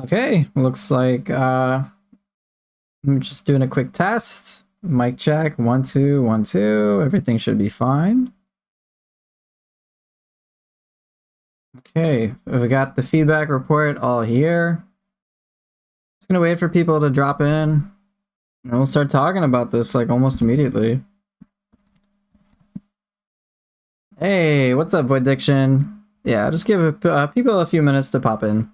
Okay, looks like I'm just doing a quick test. Mic check, 1 2 1 2. Everything should be fine. Okay, we got the feedback report all here. Just gonna wait for people to drop in, and we'll start talking about this like almost immediately. Hey, what's up, Void Diction? Yeah, just give people a few minutes to pop in.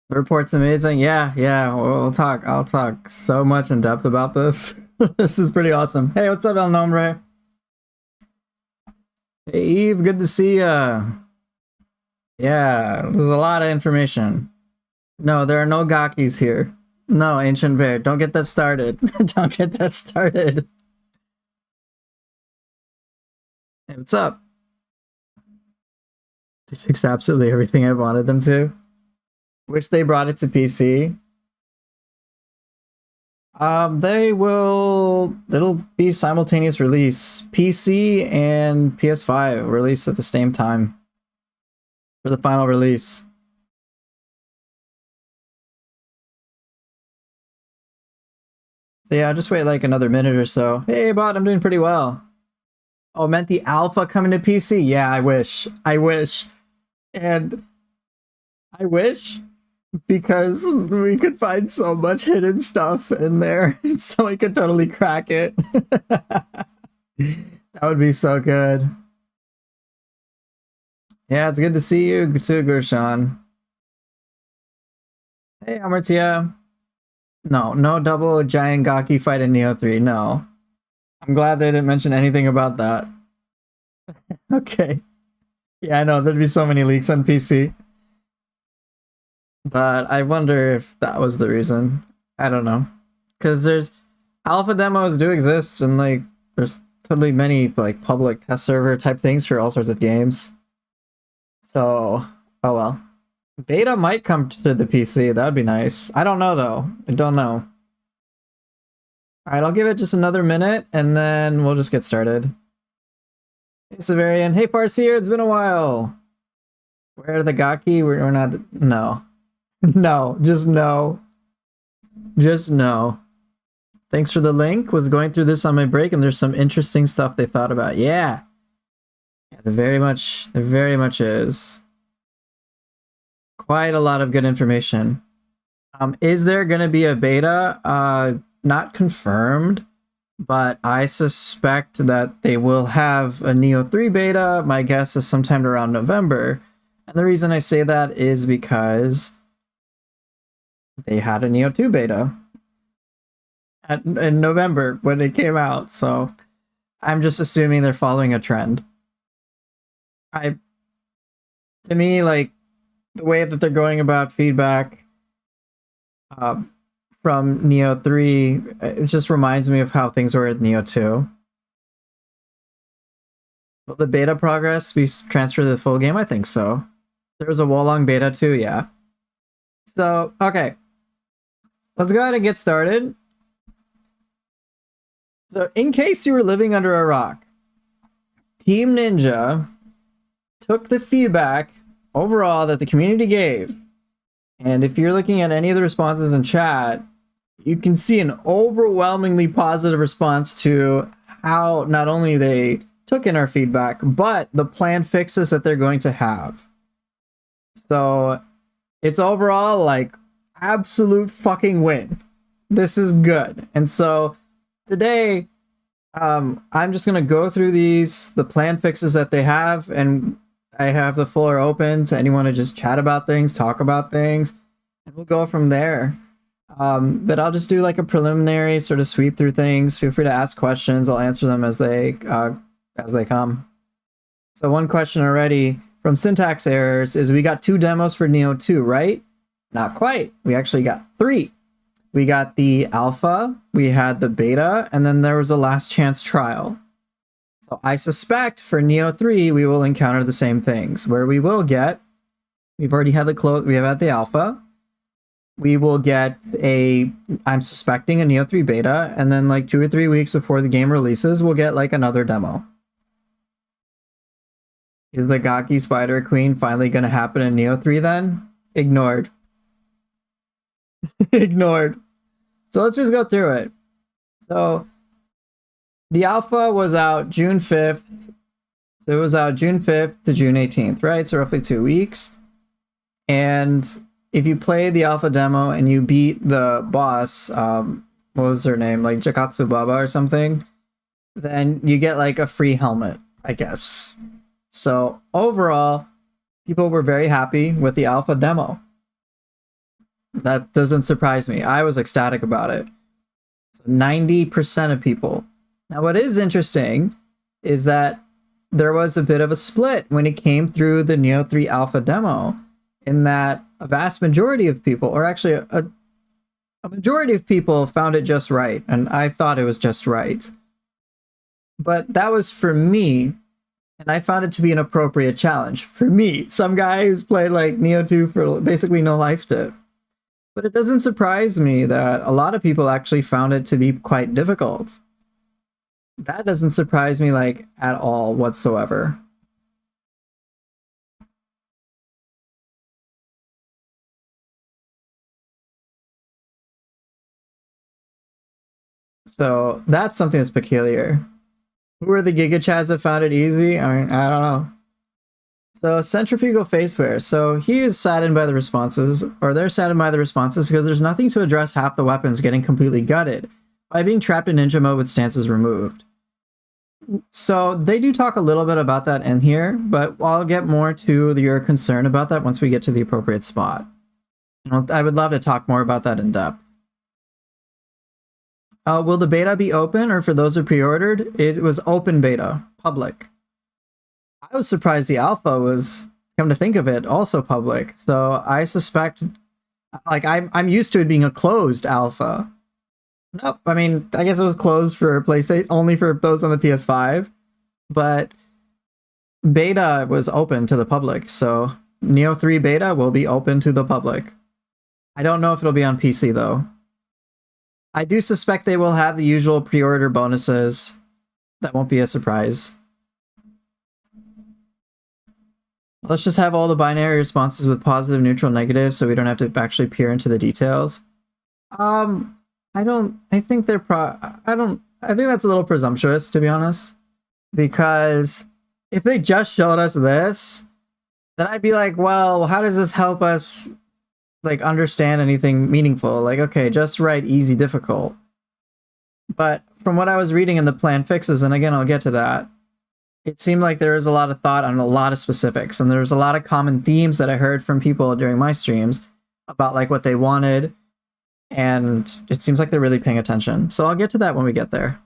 The report's amazing. Yeah. I'll talk so much in depth about this. This is pretty awesome. Hey, what's up, El Nombre? Hey, Eve, good to see ya. Yeah, there's a lot of information. No, there are no Gakis here. No, Ancient Bear, don't get that started. Don't get that started. Hey, what's up? They fixed absolutely everything I wanted them to. Wish they brought it to PC. It'll be simultaneous release. PC and PS5 release at the same time for the final release. So yeah, just wait like another minute or so. Hey bot, I'm doing pretty well. Oh, meant the alpha coming to PC? Yeah, I wish. And I wish because we could find so much hidden stuff in there, so we could totally crack it. That would be so good. Yeah, it's good to see you too, Gershon. Hey, Amartia. No double giant Gaki fight in Nioh 3, no. I'm glad they didn't mention anything about that. Okay. Yeah, I know, there'd be so many leaks on PC. But I wonder if that was the reason. I don't know. Because there's alpha demos do exist, and like there's totally many like public test server type things for all sorts of games. So, oh well. Beta might come to the PC. That would be nice. I don't know though. I don't know. Alright, I'll give it just another minute and then we'll just get started. Hey Severian. Hey Farseer, it's been a while. Where are the Gaki? We're not. No. No, just no. Just no. Thanks for the link. Was going through this on my break and there's some interesting stuff they thought about. Yeah. There very much is. Quite a lot of good information. Is there going to be a beta? Not confirmed, but I suspect that they will have a Nioh 3 beta. My guess is sometime around November. And the reason I say that is because they had a Nioh 2 beta in November when it came out. So I'm just assuming they're following a trend. To me, like, the way that they're going about feedback from Nioh 3, it just reminds me of how things were at Nioh 2. Will the beta progress be transferred to the full game? I think so. There was a Wolong beta too, yeah. So, okay. Let's go ahead and get started. So, in case you were living under a rock, Team Ninja took the feedback overall that the community gave, and if you're looking at any of the responses in chat, you can see an overwhelmingly positive response to how not only they took in our feedback, but the planned fixes that they're going to have. So it's overall like absolute fucking win. This is good. And so today, I'm just gonna go through the planned fixes that they have, and I have the floor open to anyone to just chat about things, talk about things, and we'll go from there. But I'll just do like a preliminary sort of sweep through things. Feel free to ask questions. I'll answer them as they come. So one question already from Syntax Errors is we got 2 demos for Nioh 2, right? Not quite. We actually got 3. We got the alpha, we had the beta, and then there was a last chance trial. So I suspect for Nioh 3, we will encounter the same things, where we will get, we've already had we have had the alpha, we will get I'm suspecting a Nioh 3 beta, and then like 2 or 3 weeks before the game releases, we'll get like another demo. Is the Gaki Spider Queen finally going to happen in Nioh 3 then? Ignored. Ignored. So let's just go through it. So the alpha was out June 5th. So it was out June 5th to June 18th, right? So roughly 2 weeks. And if you play the alpha demo and you beat the boss, what was her name? Like Jakatsu Baba or something, then you get like a free helmet, I guess. So overall, people were very happy with the alpha demo. That doesn't surprise me. I was ecstatic about it. So 90% of people. Now, what is interesting is that there was a bit of a split when it came through the Nioh 3 alpha demo, in that a vast majority of people, or actually a majority of people, found it just right, and I thought it was just right. But that was for me, and I found it to be an appropriate challenge. For me, some guy who's played like Nioh 2 for basically no life tip. But it doesn't surprise me that a lot of people actually found it to be quite difficult. That doesn't surprise me like at all whatsoever. So that's something that's peculiar. Who are the Giga Chads that found it easy? I mean, I don't know. So centrifugal faceware. So he is saddened by the responses, or they're saddened by the responses, because there's nothing to address half the weapons getting completely gutted by being trapped in ninja mode with stances removed. So they do talk a little bit about that in here, but I'll get more to your concern about that once we get to the appropriate spot. I would love to talk more about that in depth. Will the beta be open, or for those who pre-ordered? It was open beta, public. I was surprised the alpha was, come to think of it, also public. So I suspect, like, I'm used to it being a closed alpha. Nope, I mean, I guess it was closed for PlayStation, only for those on the PS5. But beta was open to the public, so Nioh 3 beta will be open to the public. I don't know if it'll be on PC, though. I do suspect they will have the usual pre-order bonuses. That won't be a surprise. Let's just have all the binary responses with positive, neutral, negative, so we don't have to actually peer into the details. I think that's a little presumptuous, to be honest. Because if they just showed us this, then I'd be like, well, how does this help us like understand anything meaningful? Like, okay, just write easy, difficult. But from what I was reading in the plan fixes, and again, I'll get to that, it seemed like there was a lot of thought on a lot of specifics, and there's a lot of common themes that I heard from people during my streams about like what they wanted, and it seems like they're really paying attention. So I'll get to that when we get there.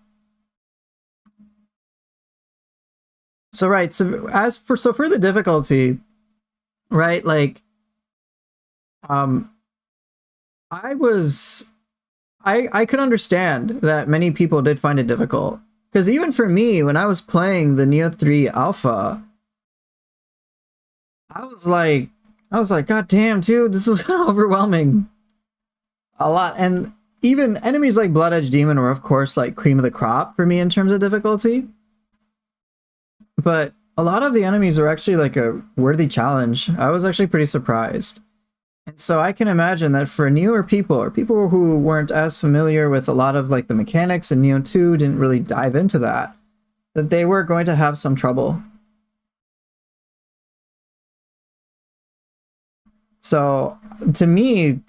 So right, so for the difficulty, right, like I could understand that many people did find it difficult. Because even for me, when I was playing the Nioh 3 alpha, I was like, God damn, dude, this is kind of overwhelming. A lot. And even enemies like Blood Edge Demon were, of course, like cream of the crop for me in terms of difficulty. But a lot of the enemies were actually like a worthy challenge. I was actually pretty surprised. And so I can imagine that for newer people, or people who weren't as familiar with a lot of like the mechanics in Nioh 2, didn't really dive into that they were going to have some trouble. So to me,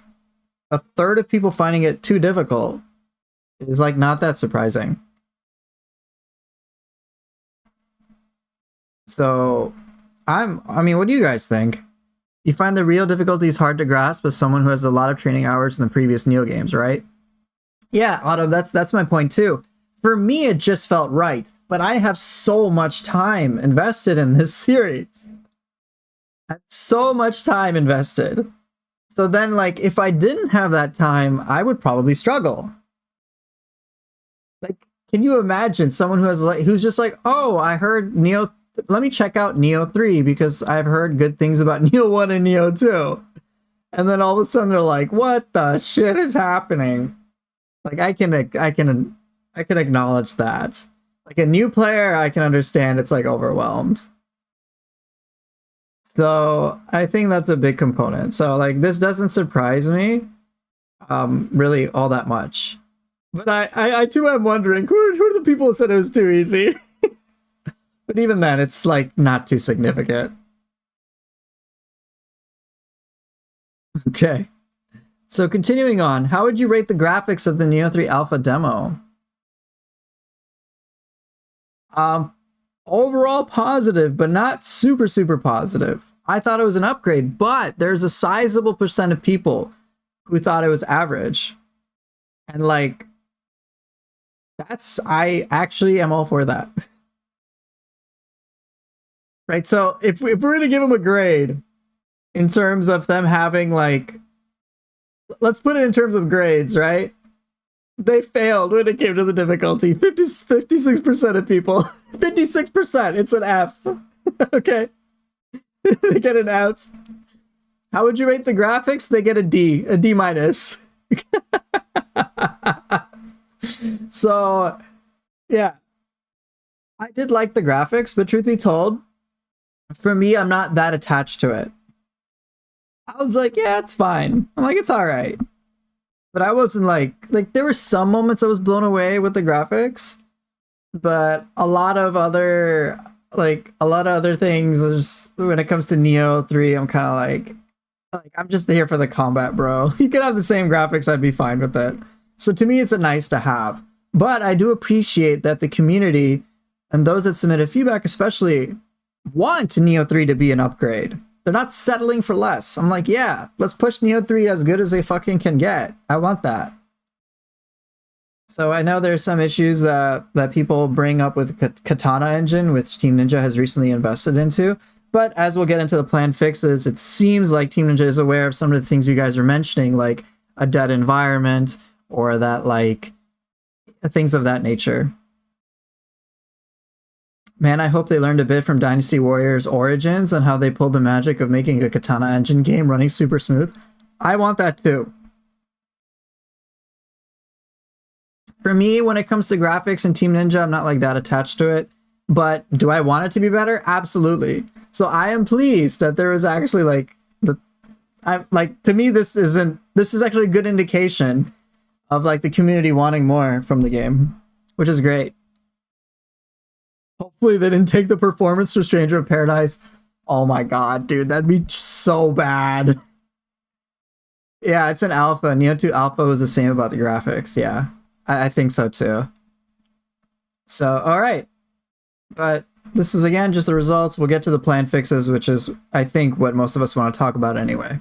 a third of people finding it too difficult is like not that surprising. So I mean, what do you guys think? You find the real difficulties hard to grasp as someone who has a lot of training hours in the previous Nioh games, right? Yeah, Autumn, that's my point too. For me, it just felt right, but I have so much time invested in this series. I have so much time invested. So then, like, if I didn't have that time, I would probably struggle. Like, can you imagine someone who's just like, oh, I heard Nioh, let me check out Nioh 3 because I've heard good things about Nioh 1 and Nioh 2. And then all of a sudden they're like, what the shit is happening? Like, I can acknowledge that. Like, a new player, I can understand it's like overwhelmed. So I think that's a big component. So like this doesn't surprise me really all that much. But I too am wondering who are the people who said it was too easy? But even then, it's like not too significant. Okay. So continuing on, how would you rate the graphics of the Nioh 3 Alpha demo? Overall positive, but not super positive. I thought it was an upgrade, but there's a sizable percent of people who thought it was average. And like, I actually am all for that. Right, so if we're gonna give them a grade in terms of them having like, let's put it in terms of grades, right? They failed when it came to the difficulty. 56% of people. 56%. It's an F. Okay. They get an F. How would you rate the graphics? They get a D. A D minus. So, yeah. I did like the graphics, but truth be told, for me, I'm not that attached to it. I was like, yeah, it's fine. I'm like, it's all right. But I wasn't like there were some moments I was blown away with the graphics, but a lot of other things just, when it comes to Nioh 3, I'm kind of like I'm just here for the combat, bro. You could have the same graphics, I'd be fine with it. So to me, it's a nice to have. But I do appreciate that the community and those that submitted feedback especially want Nioh 3 to be an upgrade. They're not settling for less. I'm like, yeah, let's push Nioh 3 as good as they fucking can get. I want that. So I know there's some issues that people bring up with Katana engine, which Team Ninja has recently invested into. But as we'll get into the planned fixes, it seems like Team Ninja is aware of some of the things you guys are mentioning, like a dead environment or that like things of that nature. Man, I hope they learned a bit from Dynasty Warriors Origins and how they pulled the magic of making a Katana engine game running super smooth. I want that too. For me, when it comes to graphics and Team Ninja, I'm not like that attached to it. But do I want it to be better? Absolutely. So I am pleased that there is actually like to me this is actually a good indication of like the community wanting more from the game, which is great. Hopefully they didn't take the performance to Stranger of Paradise. Oh my god, dude, that'd be so bad. Yeah, it's an alpha. Nioh 2 Alpha was the same about the graphics. Yeah, I think so too. So, all right. But this is, again, just the results. We'll get to the plan fixes, which is, I think, what most of us want to talk about anyway.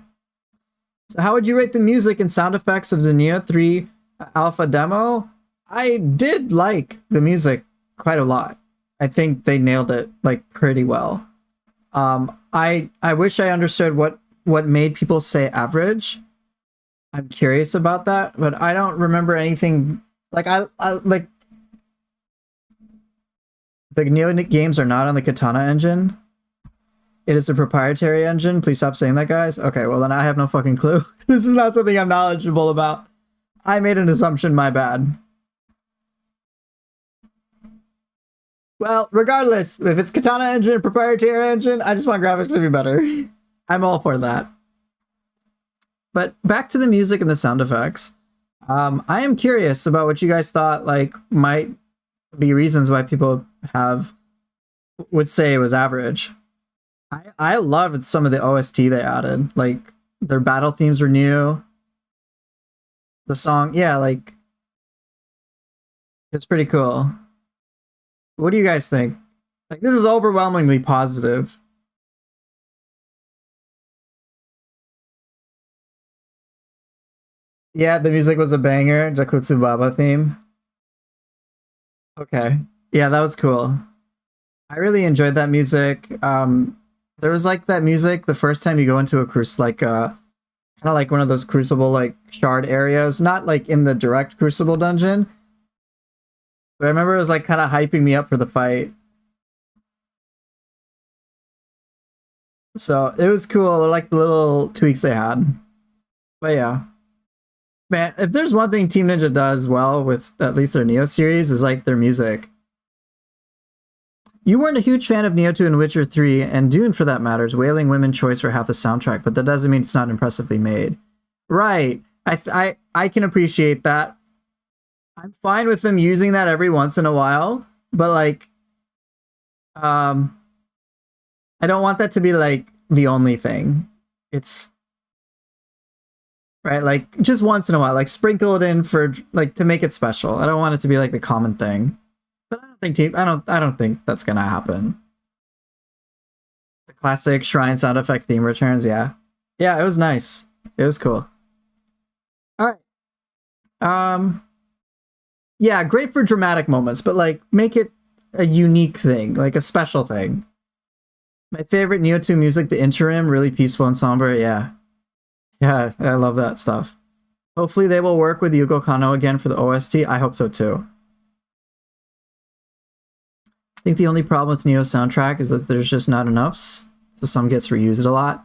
So how would you rate the music and sound effects of the Nioh 3 Alpha demo? I did like the music quite a lot. I think they nailed it like pretty well. I wish I understood what made people say average. I'm curious about that, but I don't remember anything like I like the Nioh games are not on the Katana engine. It is a proprietary engine. Please stop saying that, guys. Okay, well then I have no fucking clue. This is not something I'm knowledgeable about. I made an assumption, my bad. Well, regardless, if it's Katana engine, proprietary engine, I just want graphics to be better. I'm all for that. But back to the music and the sound effects. I am curious about what you guys thought like might be reasons why people would say it was average. I loved some of the OST they added. Like their battle themes were new. The song, yeah, like it's pretty cool. What do you guys think? Like, this is overwhelmingly positive. Yeah, the music was a banger. Jakutsu Baba theme. Okay. Yeah, that was cool. I really enjoyed that music. There was like that music the first time you go into a cruise, like kind of like one of those Crucible like shard areas, not like in the direct Crucible dungeon. But I remember it was like kind of hyping me up for the fight. So it was cool. I like the little tweaks they had. But yeah. Man, if there's one thing Team Ninja does well with at least their Nioh series is like their music. You weren't a huge fan of Nioh 2 and Witcher 3, and Dune for that matter, is wailing women choice for half the soundtrack, but that doesn't mean it's not impressively made. Right. I can appreciate that. I'm fine with them using that every once in a while, but like, I don't want that to be like the only thing. It's right, like just once in a while, like sprinkle it in for like to make it special. I don't want it to be like the common thing. But I don't think that's gonna happen. The classic shrine sound effect theme returns, yeah. Yeah, it was nice. It was cool. Alright. Yeah, great for dramatic moments, but like make it a unique thing, like a special thing. My favorite Nioh 2 music, the interim, really peaceful and somber, yeah. Yeah, I love that stuff. Hopefully they will work with Yugo Kanno again for the OST. I hope so too. I think the only problem with Nioh's soundtrack is that there's just not enough, so some gets reused a lot.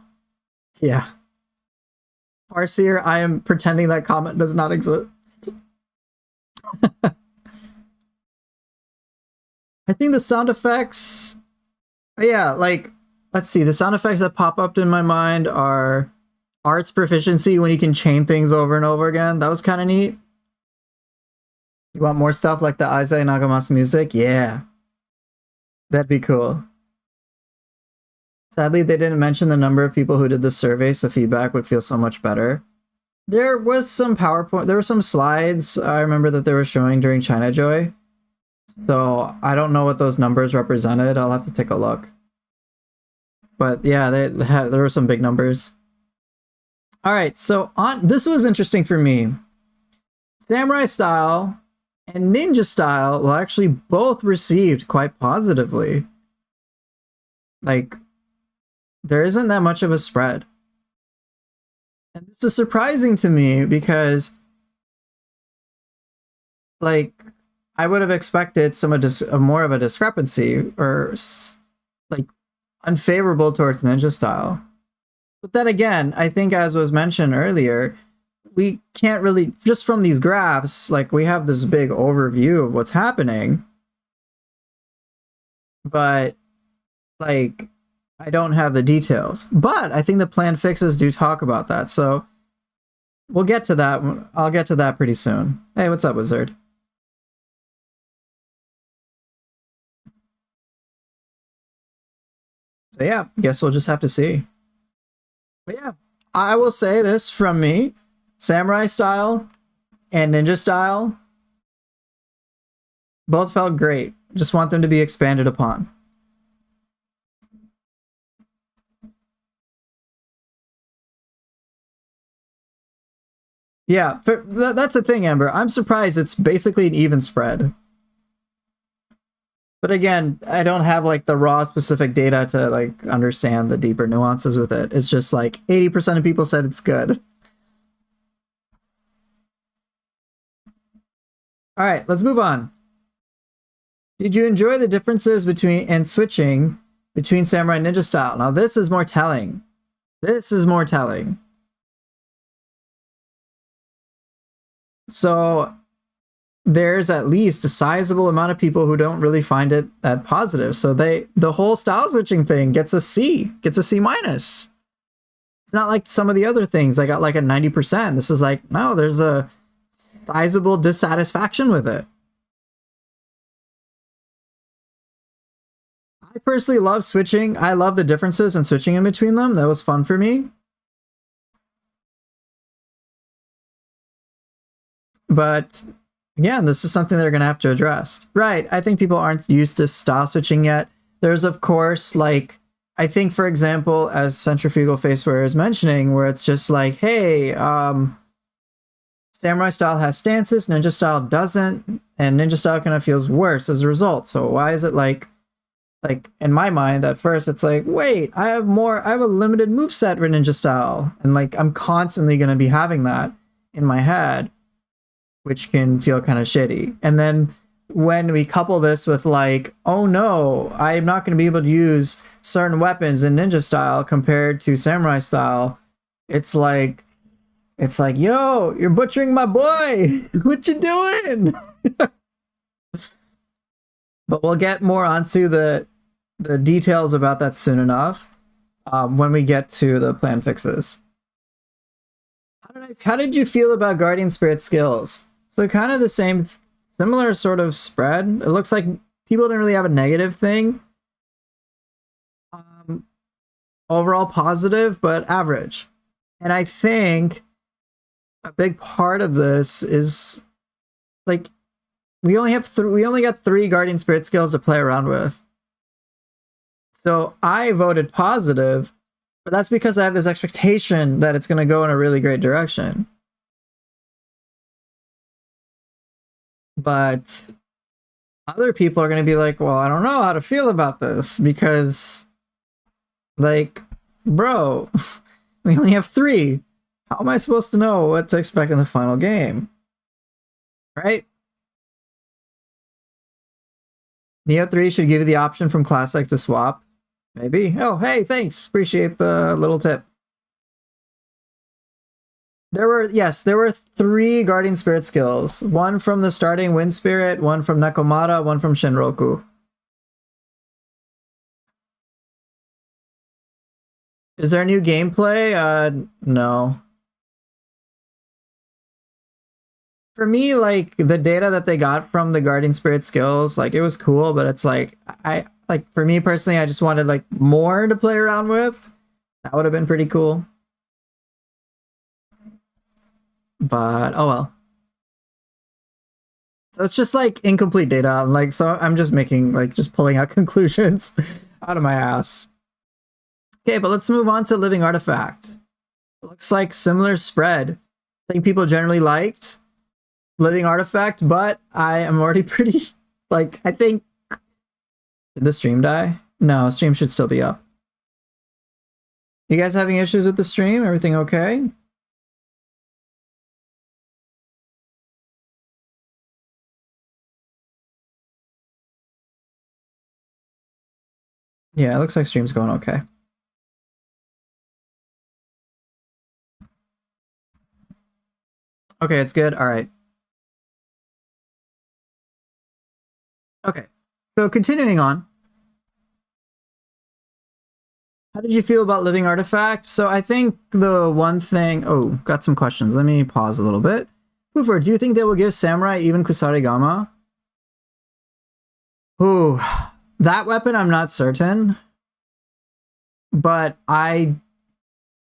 Yeah. Farseer, I am pretending that comment does not exist. I think the sound effects... Yeah, like, let's see. The sound effects that pop up in my mind are Art's proficiency when you can chain things over and over again. That was kind of neat. You want more stuff like the Aizai Nagamasu music? Yeah. That'd be cool. Sadly, they didn't mention the number of people who did the survey, so feedback would feel so much better. There was some PowerPoint, there were some slides I remember that they were showing during China Joy. So I don't know what those numbers represented. I'll have to take a look. But yeah, there were some big numbers. All right, so this was interesting for me. Samurai Style and Ninja Style were actually both received quite positively. Like, there isn't that much of a spread. And this is surprising to me because, like, I would have expected more of a discrepancy or like unfavorable towards Ninja Style. But then again, I think as was mentioned earlier, we can't really, just from these graphs, like we have this big overview of what's happening. But like, I don't have the details. But I think the planned fixes do talk about that. So we'll get to that. I'll get to that pretty soon. Hey, what's up, Wizard? So yeah, guess we'll just have to see. But yeah, I will say this from me. Samurai Style and Ninja Style both felt great. Just want them to be expanded upon. Yeah, that's the thing, Amber. I'm surprised it's basically an even spread. But again, I don't have like the raw specific data to like understand the deeper nuances with it. It's just like 80% of people said it's good. All right, let's move on. Did you enjoy the differences between switching between Samurai and Ninja Style? Now this is more telling. This is more telling. So there's at least a sizable amount of people who don't really find it that positive. So the whole style switching thing gets a C, gets a C minus. It's not like some of the other things. I got like a 90%. This is like, no, there's a sizable dissatisfaction with it. I personally love switching. I love the differences and switching in between them. That was fun for me. But again, this is something they're going to have to address. Right. I think people aren't used to style switching yet. There's, of course, like, I think, for example, as Centrifugal Faceware is mentioning, where it's just like, hey, Samurai Style has stances, Ninja Style doesn't, and Ninja Style kind of feels worse as a result. So why is it like in my mind at first it's like, wait, I have a limited moveset for Ninja Style, and like I'm constantly going to be having that in my head, which can feel kind of shitty. And then when we couple this with like, oh no, I'm not going to be able to use certain weapons in Ninja Style compared to Samurai Style, it's like, yo, you're butchering my boy. What you doing? But we'll get more onto the the details about that soon enough when we get to the plan fixes. How did you feel about Guardian Spirit skills? So kind of the same, similar sort of spread. It looks like people didn't really have a negative thing. Overall positive, but average. And I think a big part of this is like we only got 3 Guardian Spirit skills to play around with. So I voted positive, but that's because I have this expectation that it's going to go in a really great direction. But other people are going to be like, well, I don't know how to feel about this because, like, bro, we only have 3. How am I supposed to know what to expect in the final game? Right? Nioh 3 should give you the option from Classic to swap. Maybe. Oh, hey, thanks. Appreciate the little tip. There were 3 Guardian Spirit skills. 1 from the starting Wind Spirit, 1 from Nekomata, 1 from Shinroku. Is there new gameplay? No. For me, like, the data that they got from the Guardian Spirit skills, like, it was cool, but it's like, for me personally, I just wanted, like, more to play around with. That would have been pretty cool. But, oh well. So it's just, like, incomplete data. Like, so I'm just making, like, just pulling out conclusions out of my ass. Okay, but let's move on to Living Artifact. Looks like similar spread. I think people generally liked Living Artifact, but I am already pretty, like, I think... Did the stream die? No, stream should still be up. You guys having issues with the stream? Everything okay? Yeah, it looks like stream's going okay. Okay, it's good. All right. Okay, so continuing on. How did you feel about Living Artifact? So I think the one thing... Oh, got some questions. Let me pause a little bit. Hoover, do you think they will give Samurai even Kusarigama? Ooh, that weapon I'm not certain. But Team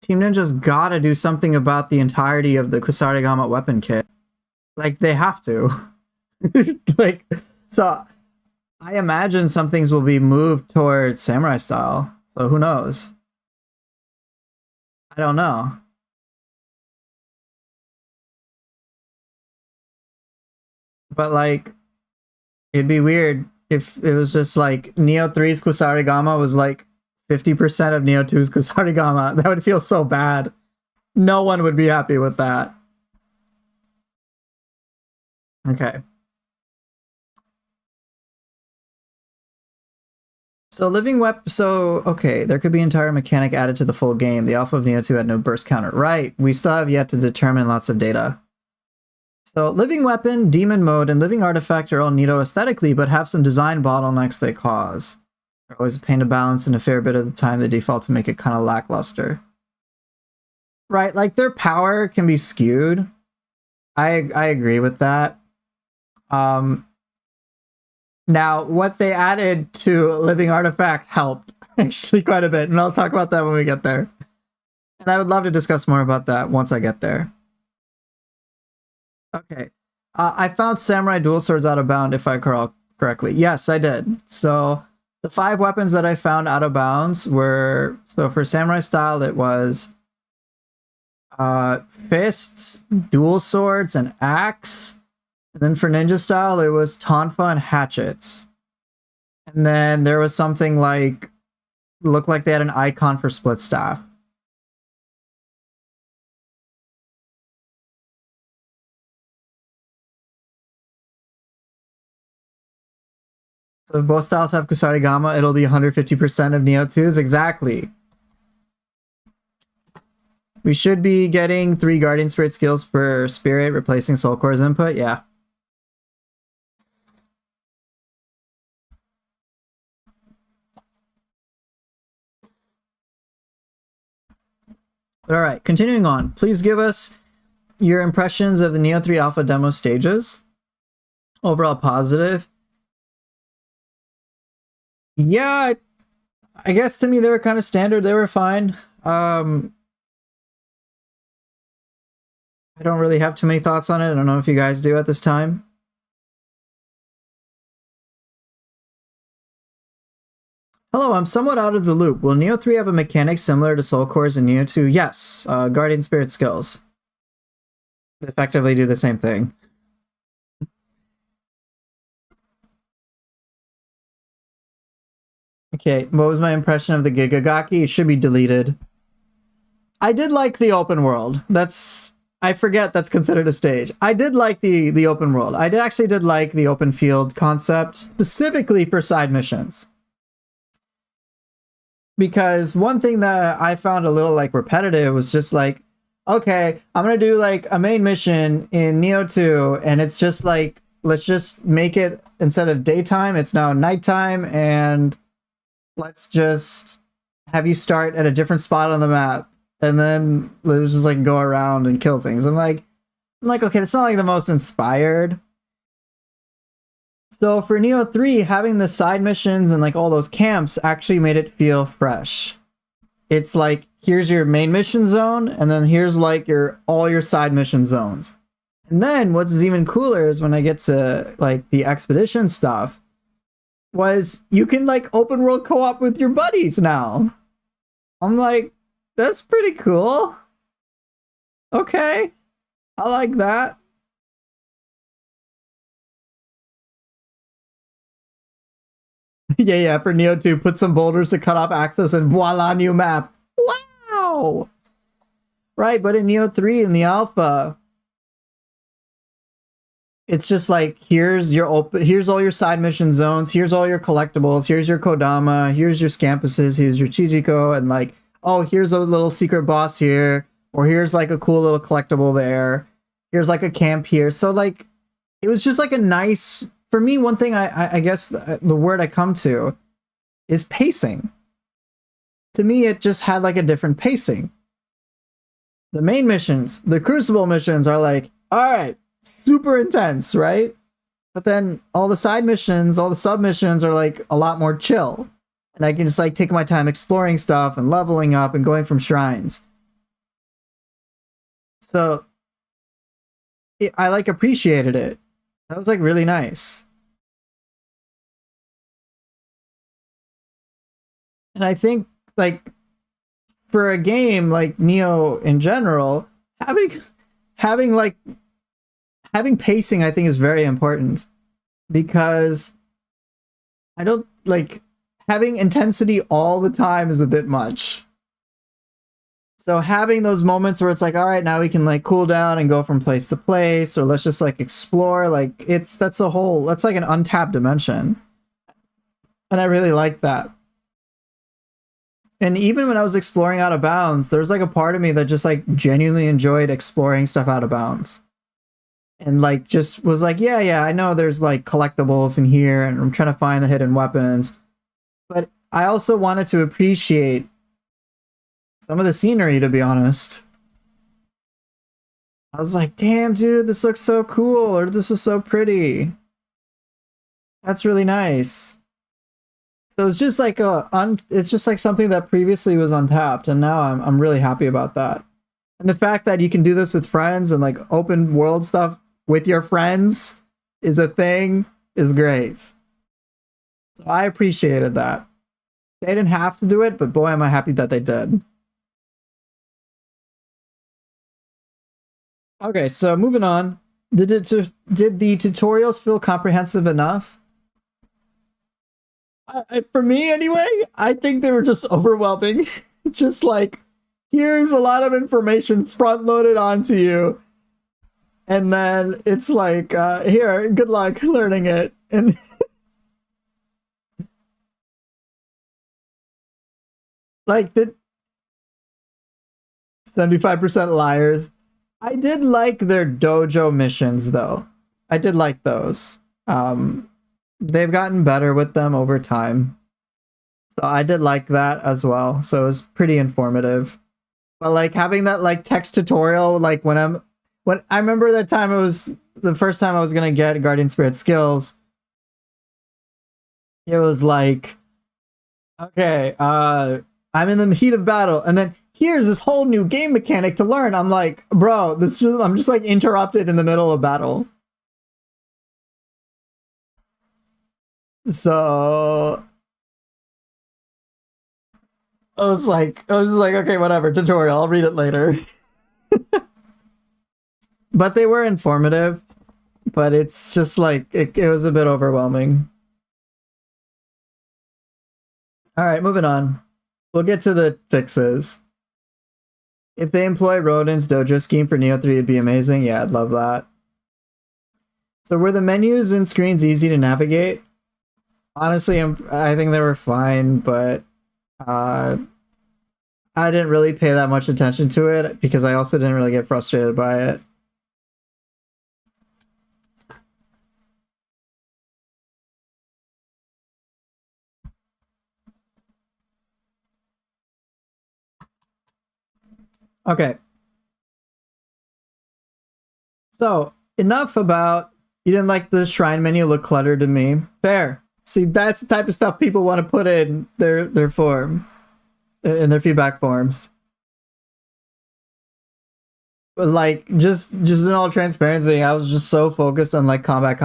Ninja's gotta do something about the entirety of the Kusarigama weapon kit. Like, they have to. Like, so I imagine some things will be moved towards Samurai style. So who knows? I don't know. But, like, it'd be weird if it was just like Nioh 3's Kusarigama was like 50% of Nioh 2's Kusarigama. That would feel so bad. No one would be happy with that. Okay. So okay, there could be entire mechanic added to the full game. The alpha of Nioh 2 had no burst counter. Right, we still have yet to determine lots of data. So Living Weapon, Demon Mode, and Living Artifact are all neato aesthetically, but have some design bottlenecks they cause. They're always a pain to balance, and a fair bit of the time they default to make it kind of lackluster. Right, like their power can be skewed. I agree with that. Now, what they added to Living Artifact helped, actually, quite a bit, and I'll talk about that when we get there. And I would love to discuss more about that once I get there. Okay. I found Samurai Dual Swords out of bound, if I recall correctly. Yes, I did. So, the 5 weapons that I found out of bounds were... So, for Samurai style, it was... Fists, Dual Swords, and Axe. And then for ninja style, it was Tonfa and hatchets. And then there was something like... Looked like they had an icon for split staff. So if both styles have Kusarigama, it'll be 150% of Nioh 2's. Exactly. We should be getting 3 Guardian Spirit skills per spirit, replacing Soul Core's input. Yeah. All right, continuing on. Please give us your impressions of the Nioh 3 Alpha demo stages. Overall positive. Yeah, I guess to me they were kind of standard. They were fine. I don't really have too many thoughts on it. I don't know if you guys do at this time. Hello, I'm somewhat out of the loop. Will Nioh 3 have a mechanic similar to Soul Core's in Nioh 2? Yes, Guardian Spirit skills. They effectively do the same thing. Okay, what was my impression of the Gigagaki? It should be deleted. I did like the open world. I forget that's considered a stage. I did like the open world. I actually did like the open field concept, specifically for side missions. Because one thing that I found a little like repetitive was just like, okay, I'm gonna do like a main mission in Nioh 2, and it's just like, let's just make it, instead of daytime, it's now nighttime, and let's just have you start at a different spot on the map, and then let's just like go around and kill things. I'm like, okay, that's not like the most inspired. So for Nioh 3, having the side missions and like all those camps actually made it feel fresh. It's like, here's your main mission zone, and then here's like all your side mission zones. And then what's even cooler is when I get to like the expedition stuff, was you can like open world co-op with your buddies now. I'm like, that's pretty cool. Okay, I like that. Yeah, for Nioh 2, put some boulders to cut off access and voila, new map. Wow! Right, but in Nioh 3, in the alpha, it's just like, here's all your side mission zones, here's all your collectibles, here's your Kodama, here's your Scampuses, here's your Chijiko, and like, oh, here's a little secret boss here, or here's like a cool little collectible there, here's like a camp here. So like, it was just like a nice, for me, one thing I guess the word I come to is pacing. To me, it just had like a different pacing. The main missions, the Crucible missions are like, all right, super intense, right? But then all the side missions, all the sub missions are like a lot more chill. And I can just like take my time exploring stuff and leveling up and going from shrines. So I like appreciated it. That was like really nice. And I think like for a game like Nioh in general, having pacing I think is very important, because I don't like having intensity all the time is a bit much. So having those moments where it's like, all right, now we can like cool down and go from place to place, or let's just like explore, like that's like an untapped dimension. And I really like that. And even when I was exploring out of bounds, there's like a part of me that just like genuinely enjoyed exploring stuff out of bounds. And like just was like, yeah, I know there's like collectibles in here and I'm trying to find the hidden weapons. But I also wanted to appreciate some of the scenery, to be honest. I was like, damn, dude, this looks so cool, or this is so pretty. That's really nice. So it's just like it's just like something that previously was untapped, and now I'm really happy about that. And the fact that you can do this with friends and like open world stuff with your friends is a thing is great. So I appreciated that. They didn't have to do it, but boy, am I happy that they did. Okay, so moving on. Did the tutorials feel comprehensive enough? For me, anyway, I think they were just overwhelming. Just like, here's a lot of information front loaded onto you, and then it's like, here, good luck learning it. And like the 75% liars. I did like their dojo missions though. I did like those. They've gotten better with them over time. So I did like that as well. So it was pretty informative. But like having that like text tutorial, like when I remember that time, it was the first time I was gonna get Guardian Spirit skills. It was like, okay, I'm in the heat of battle, and then here's this whole new game mechanic to learn. I'm like, bro, I'm just like interrupted in the middle of battle. So I was like, okay, whatever, tutorial, I'll read it later. But they were informative, but it's just like, it was a bit overwhelming. All right, moving on. We'll get to the fixes. If they employ Rodin's dojo scheme for Nioh 3, it'd be amazing. Yeah, I'd love that. So were the menus and screens easy to navigate? Honestly, I think they were fine, but I didn't really pay that much attention to it because I also didn't really get frustrated by it. Okay. So, enough about you didn't like the shrine menu look cluttered to me. Fair. See, that's the type of stuff people want to put in their form, in their feedback forms. But like, just in all transparency, I was just so focused on like combat.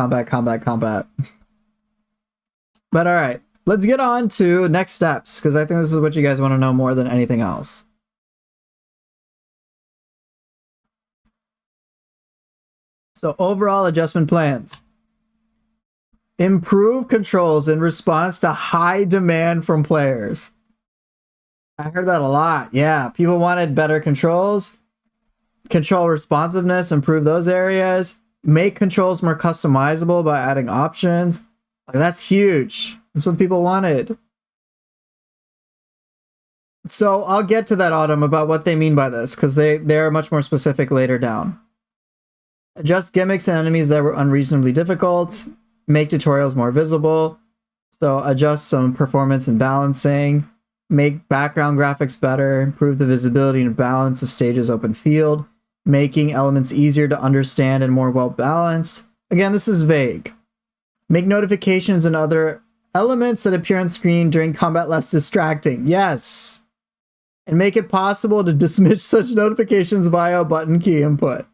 But all right, let's get on to next steps because I think this is what you guys want to know more than anything else. So overall adjustment plans. Improve controls in response to high demand from players. I heard that a lot. Yeah, people wanted better controls, control responsiveness, improve those areas, make controls more customizable by adding options. Like, that's huge. That's what people wanted. So I'll get to that, Autumn, about what they mean by this because they're much more specific later down. Adjust gimmicks and enemies that were unreasonably difficult. Make tutorials more visible. So adjust some performance and balancing. Make background graphics better. Improve the visibility and balance of stages open field. Making elements easier to understand and more well balanced. Again, this is vague. Make notifications and other elements that appear on screen during combat less distracting. Yes. And make it possible to dismiss such notifications via a button key input.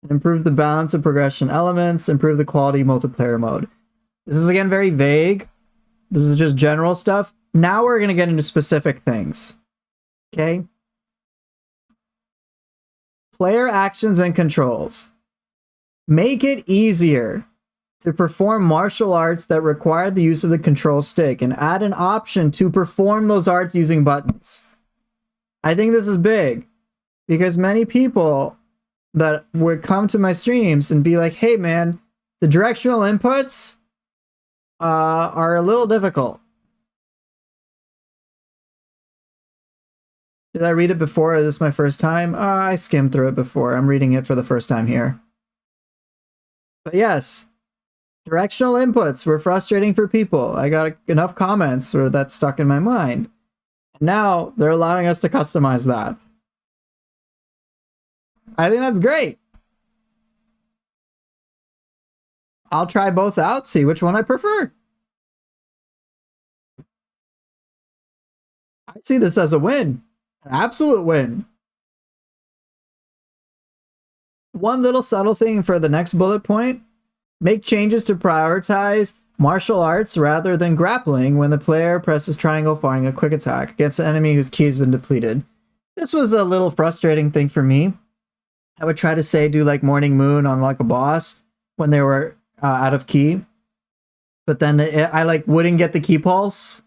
Improve the balance of progression elements, improve the quality multiplayer mode. This is again very vague. This is just general stuff. Now we're going to get into specific things. Okay? Player actions and controls. Make it easier to perform martial arts that require the use of the control stick and add an option to perform those arts using buttons. I think this is big because many people that would come to my streams and be like, hey man, the directional inputs are a little difficult. Did I read it before? Is this my first time? I skimmed through it before. I'm reading it for the first time here. But yes, directional inputs were frustrating for people. I got enough comments where that stuck in my mind. And now they're allowing us to customize that. I think that's great. I'll try both out, see which one I prefer. I see this as a win. An absolute win. One little subtle thing for the next bullet point. Make changes to prioritize martial arts rather than grappling when the player presses triangle firing a quick attack against an enemy whose key has been depleted. This was a little frustrating thing for me. I would try to say do like Morning Moon on like a boss when they were out of key. But then I like wouldn't get the key pulse.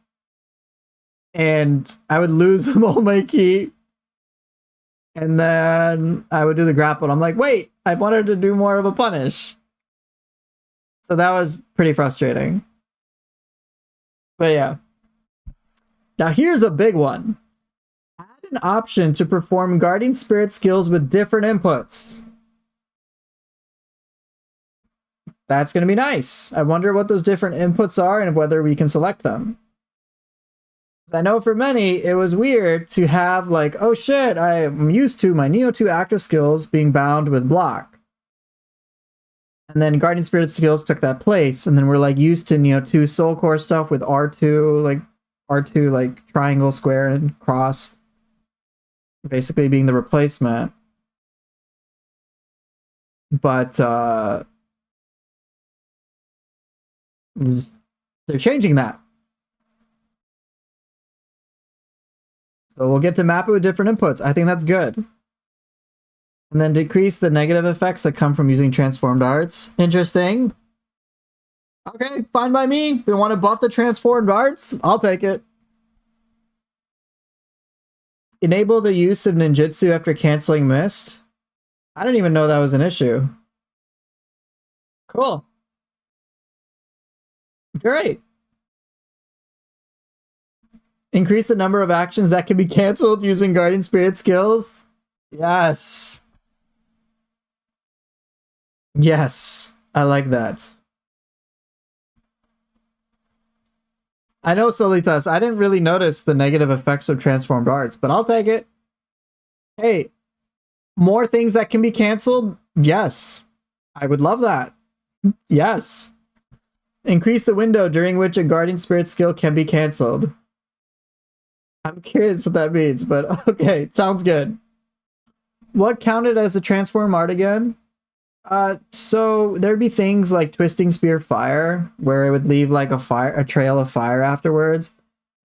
And I would lose all my key. And then I would do the grapple. I'm like, wait, I wanted to do more of a punish. So that was pretty frustrating. But yeah. Now here's a big one. Add an option to perform Guardian Spirit skills with different inputs. That's going to be nice. I wonder what those different inputs are and whether we can select them. I know for many, it was weird to have like, oh shit, I'm used to my Nioh 2 active skills being bound with block. And then Guardian Spirit skills took that place, and then we're like used to Nioh 2 Soul Core stuff with R2, like R2 like triangle, square, and cross basically being the replacement. But they're changing that. So we'll get to map it with different inputs. I think that's good. And then decrease the negative effects that come from using transformed arts. Interesting. Okay, fine by me. We want to buff the transformed arts? I'll take it. Enable the use of ninjutsu after canceling mist. I didn't even know that was an issue. Cool. Great. Increase the number of actions that can be canceled using Guardian Spirit skills. Yes. Yes. I like that. I know, Solitas, I didn't really notice the negative effects of transformed arts, but I'll take it. Hey, more things that can be canceled? Yes. I would love that. Yes. Increase the window during which a Guardian Spirit skill can be canceled. I'm curious what that means, but okay, sounds good. What counted as a transform art again? So there'd be things like Twisting Spear Fire, where it would leave like a trail of fire afterwards.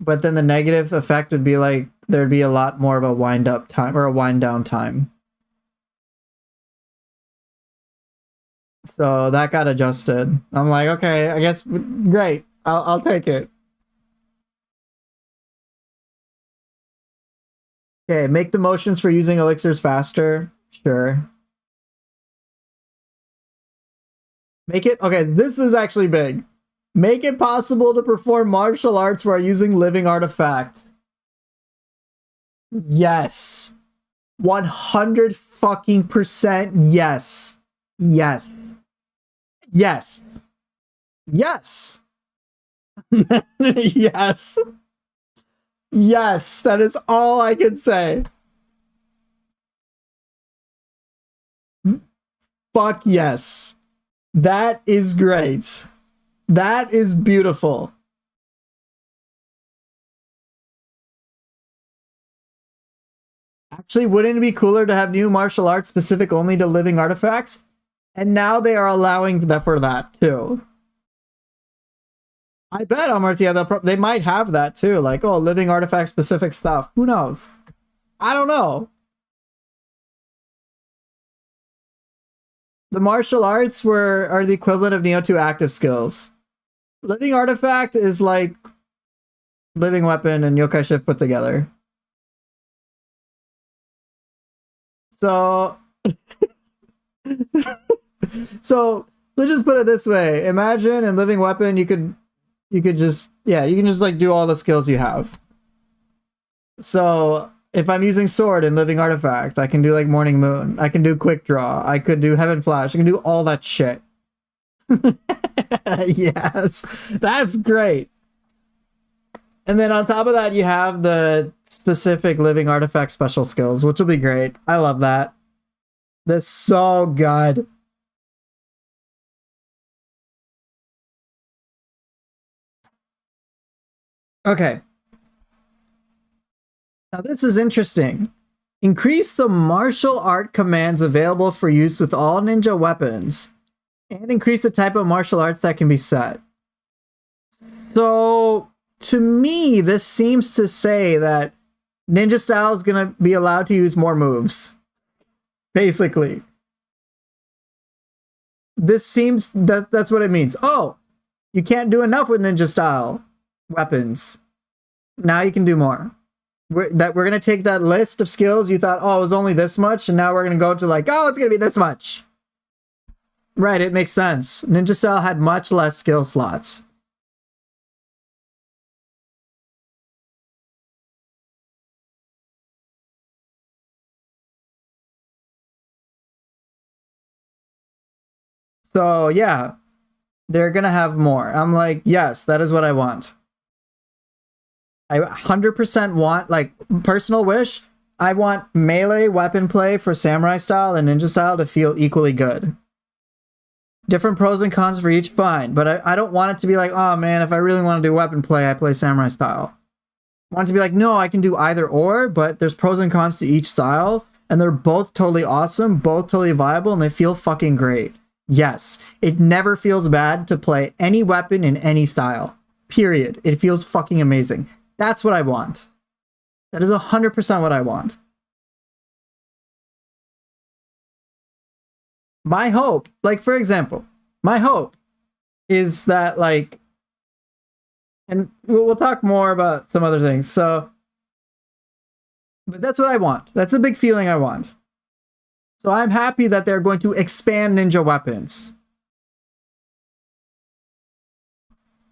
But then the negative effect would be like there'd be a lot more of a wind up time or a wind down time. So that got adjusted. I'm like, okay, I guess great. I'll take it. Okay, make the motions for using elixirs faster. Sure. Make it okay. This is actually big. Make it possible to perform martial arts while using living artifacts. Yes. 100 fucking percent yes. Yes. Yes. Yes. Yes. Yes. That is all I can say. Fuck yes. That is great. That is beautiful. Actually, wouldn't it be cooler to have new martial arts specific only to living artifacts? And now they are allowing that for that too. I bet Amartya, they might have that too. Like, oh, living artifact specific stuff. Who knows? I don't know. The martial arts are the equivalent of Nioh 2 active skills. Living artifact is like living weapon and yokai shift put together. So so let's just put it this way. Imagine in living weapon you could just you can just like do all the skills you have. So if I'm using sword in living artifact, I can do like morning moon. I can do quick draw. I could do heaven flash. I can do all that shit. Yes, that's great. And then on top of that, you have the specific living artifact special skills, which will be great. I love that. That's so good. Okay. Now this is interesting. Increase the martial art commands available for use with all ninja weapons, and increase the type of martial arts that can be set. So, to me, this seems to say that ninja style is going to be allowed to use more moves. Basically. This seems that's what it means. Oh, you can't do enough with ninja style weapons. Now you can do more. We're going to take that list of skills you thought, oh, it was only this much, and now we're going to go to like, oh, it's going to be this much. Right, it makes sense. Ninja style had much less skill slots. So, yeah, they're going to have more. I'm like, yes, that is what I want. I 100% want, like, personal wish, I want melee weapon play for samurai style and ninja style to feel equally good. Different pros and cons for each, fine, but I don't want it to be like, oh man, if I really want to do weapon play, I play samurai style. I want it to be like, no, I can do either or, but there's pros and cons to each style, and they're both totally awesome, both totally viable, and they feel fucking great. Yes, it never feels bad to play any weapon in any style. Period. It feels fucking amazing. That's what I want. That is 100% what I want. My hope, like, for example, my hope is that, like, and we'll talk more about some other things. So, but that's what I want. That's a big feeling I want. So I'm happy that they're going to expand ninja weapons.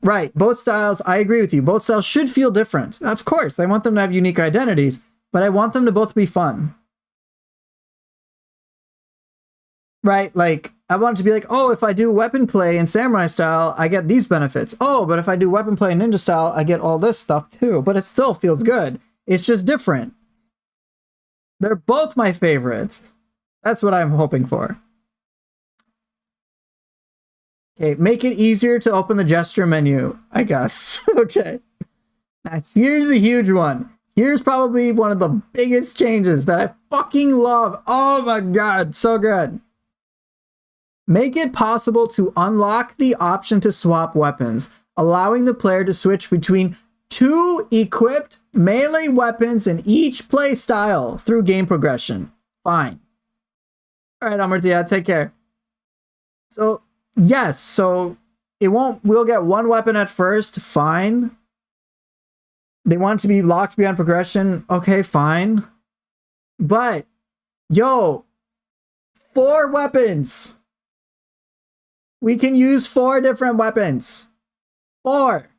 Right, both styles, I agree with you. Both styles should feel different. Of course, I want them to have unique identities, but I want them to both be fun. Right, like, I want it to be like, oh, if I do weapon play in samurai style, I get these benefits. Oh, but if I do weapon play in ninja style, I get all this stuff too. But it still feels good. It's just different. They're both my favorites. That's what I'm hoping for. Okay, make it easier to open the gesture menu, I guess. Okay. Now, here's a huge one. Here's probably one of the biggest changes that I fucking love. Oh my god, so good. Make it possible to unlock the option to swap weapons, allowing the player to switch between 2 equipped melee weapons in each play style through game progression. Fine. All right, Amartya, take care. So, yes, so we'll get one weapon at first, fine. They want it to be locked beyond progression, okay, fine. But, yo, 4 weapons. We can use 4 different weapons. 4.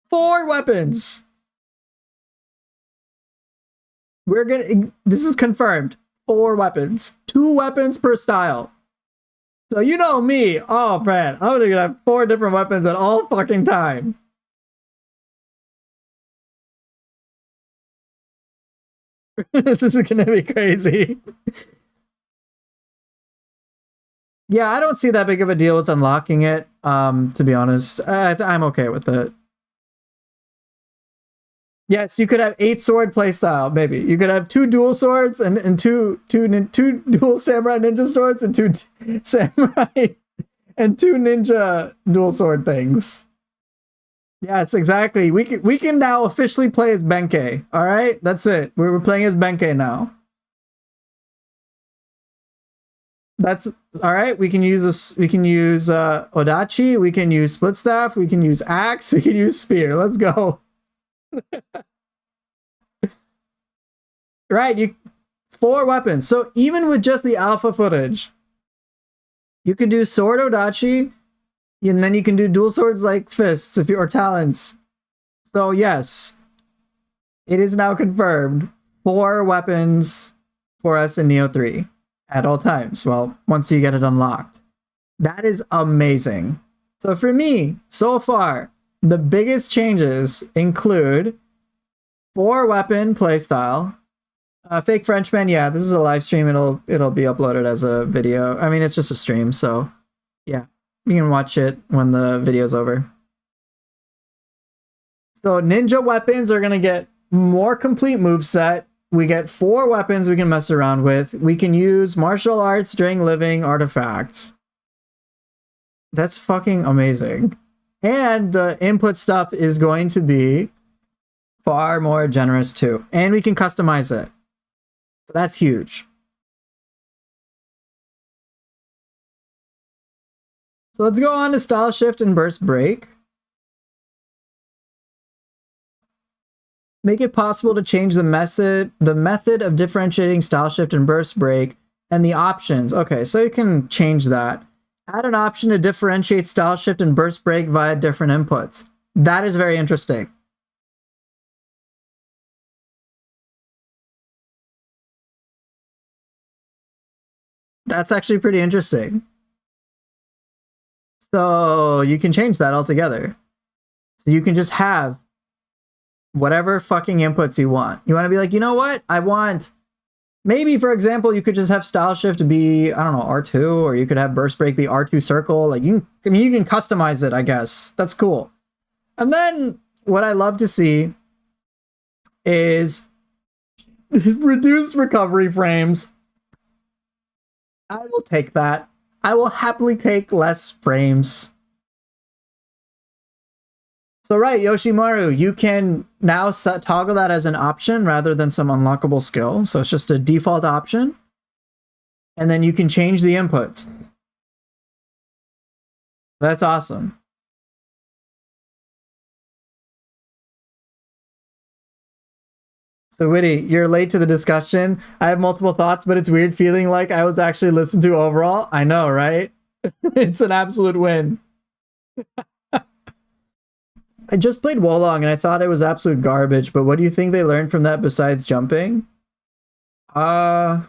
Four weapons. This is confirmed. 4 weapons. 2 weapons per style. So you know me. Oh man, I'm gonna have 4 different weapons at all fucking time. This is gonna be crazy. Yeah, I don't see that big of a deal with unlocking it. To be honest, I'm okay with it. Yes, you could have 8 sword playstyle. Maybe you could have 2 dual swords and two dual samurai ninja swords and 2 samurai and 2 ninja dual sword things. Yes, exactly. We can now officially play as Benkei. All right, that's it. We're playing as Benkei now. That's all right. We can use this. We can use Odachi. We can use split staff. We can use axe. We can use spear. Let's go. Right, you 4 weapons. So even with just the alpha footage, you can do sword Odachi, and then you can do dual swords like fists if you or talons. So yes, it is now confirmed 4 weapons for us in Nioh 3 at all times. Well, once you get it unlocked. That is amazing. So for me, so far, the biggest changes include 4 weapon playstyle. Fake Frenchman, yeah, this is a live stream. It'll be uploaded as a video. I mean, it's just a stream, so yeah, you can watch it when the video's over. So ninja weapons are gonna get more complete moveset. We get 4 weapons we can mess around with. We can use martial arts during living artifacts. That's fucking amazing. And the input stuff is going to be far more generous too. And we can customize it. So that's huge. So let's go on to style shift and burst break. Make it possible to change the method of differentiating style shift and burst break and the options. Okay, so you can change that. Add an option to differentiate style shift and burst break via different inputs. That is very interesting. That's actually pretty interesting. So you can change that altogether. So you can just have whatever fucking inputs you want. You want to be like, you know what? I want, maybe for example, you could just have style shift be, I don't know, R2, or you could have burst break be R2 circle. Like I mean, you can customize it, I guess. That's cool. And then what I love to see is reduced recovery frames. I will take that. I will happily take less frames. So right, Yoshimaru, you can now toggle that as an option rather than some unlockable skill. So it's just a default option. And then you can change the inputs. That's awesome. So Witty, you're late to the discussion. I have multiple thoughts, but it's weird feeling like I was actually listened to overall. I know, right? It's an absolute win. I just played Wolong and I thought it was absolute garbage, but what do you think they learned from that besides jumping? Maybe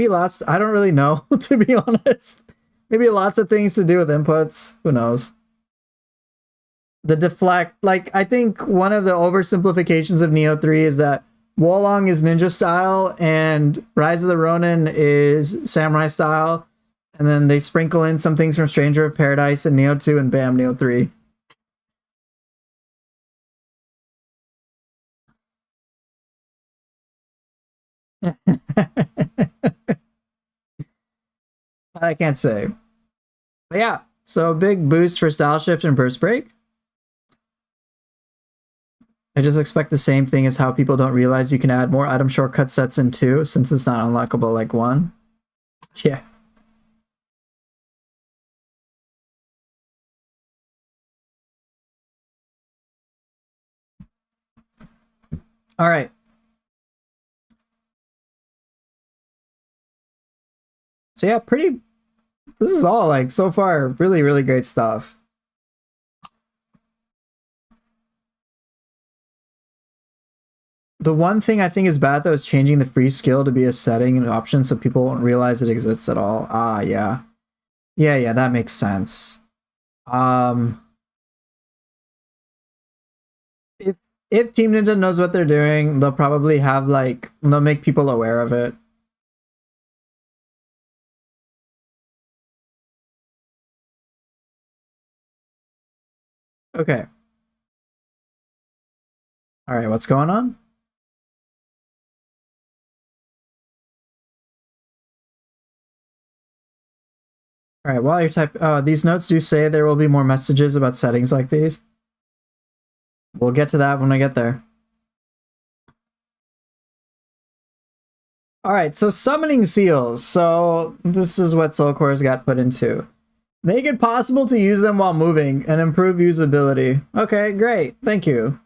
lots, I don't really know, to be honest. Maybe lots of things to do with inputs. Who knows? The deflect, like, I think one of the oversimplifications of Nioh 3 is that Wolong is ninja style and Rise of the Ronin is samurai style. And then they sprinkle in some things from Stranger of Paradise and Nioh 2 and bam, Nioh 3. I can't say. But yeah, so big boost for style shift and burst break. I just expect the same thing as how people don't realize you can add more item shortcut sets in 2 since it's not unlockable like 1. Yeah. All right. So yeah, this is all like so far really, really great stuff. The one thing I think is bad though is changing the free skill to be a setting and option so people won't realize it exists at all. Ah, yeah. Yeah, that makes sense. If Team Ninja knows what they're doing, they'll probably have like they'll make people aware of it. Okay. All right, what's going on? All right, while you're typing, these notes do say there will be more messages about settings like these. We'll get to that when I get there. All right, so summoning seals. So this is what Soul Core's got put into. Make it possible to use them while moving and improve usability. Okay, great. Thank you.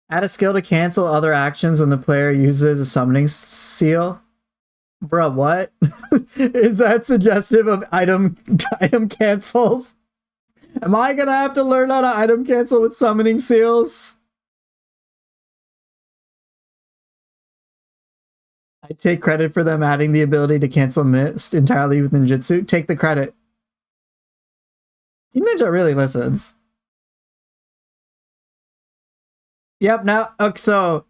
Add a skill to cancel other actions when the player uses a summoning seal. Bruh, what? Is that suggestive of item cancels? Am I gonna have to learn how to item cancel with summoning seals? I take credit for them adding the ability to cancel mist entirely with ninjutsu. Take the credit. Team Ninja really listens. Yep, now, okay, so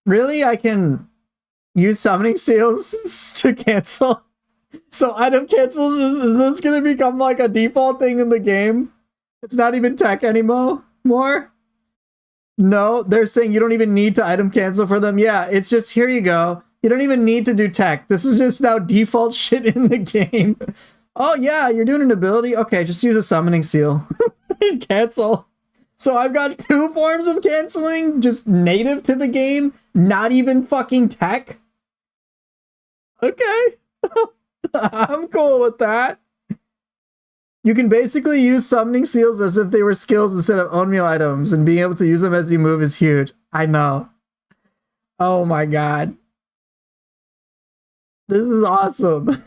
really I can use summoning seals to cancel? So item cancels, is this gonna become like a default thing in the game? It's not even tech anymore? No, they're saying you don't even need to item cancel for them. Yeah, it's just, here you go. You don't even need to do tech. This is just now default shit in the game. Oh yeah, you're doing an ability? Okay, just use a summoning seal. Cancel. So I've got 2 forms of canceling, just native to the game, not even fucking tech. Okay. I'm cool with that. You can basically use summoning seals as if they were skills instead of Onmyo items, and being able to use them as you move is huge. I know. Oh my god. This is awesome.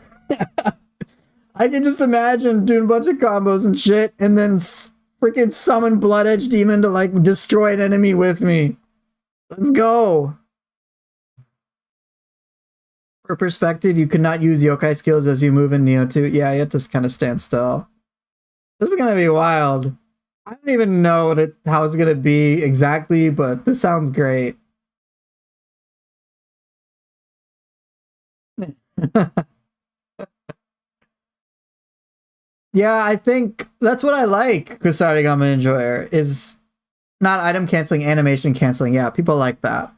I can just imagine doing a bunch of combos and shit, and then freaking summon Blood Edge Demon to like destroy an enemy with me. Let's go. For perspective, you could not use yokai skills as you move in Nioh 2. Yeah, you have to kind of stand still. This is gonna be wild. I don't even know how it's gonna be exactly, but this sounds great. Yeah, I think that's what I like Kusarigama Enjoyer is not item canceling, animation canceling. Yeah, people like that.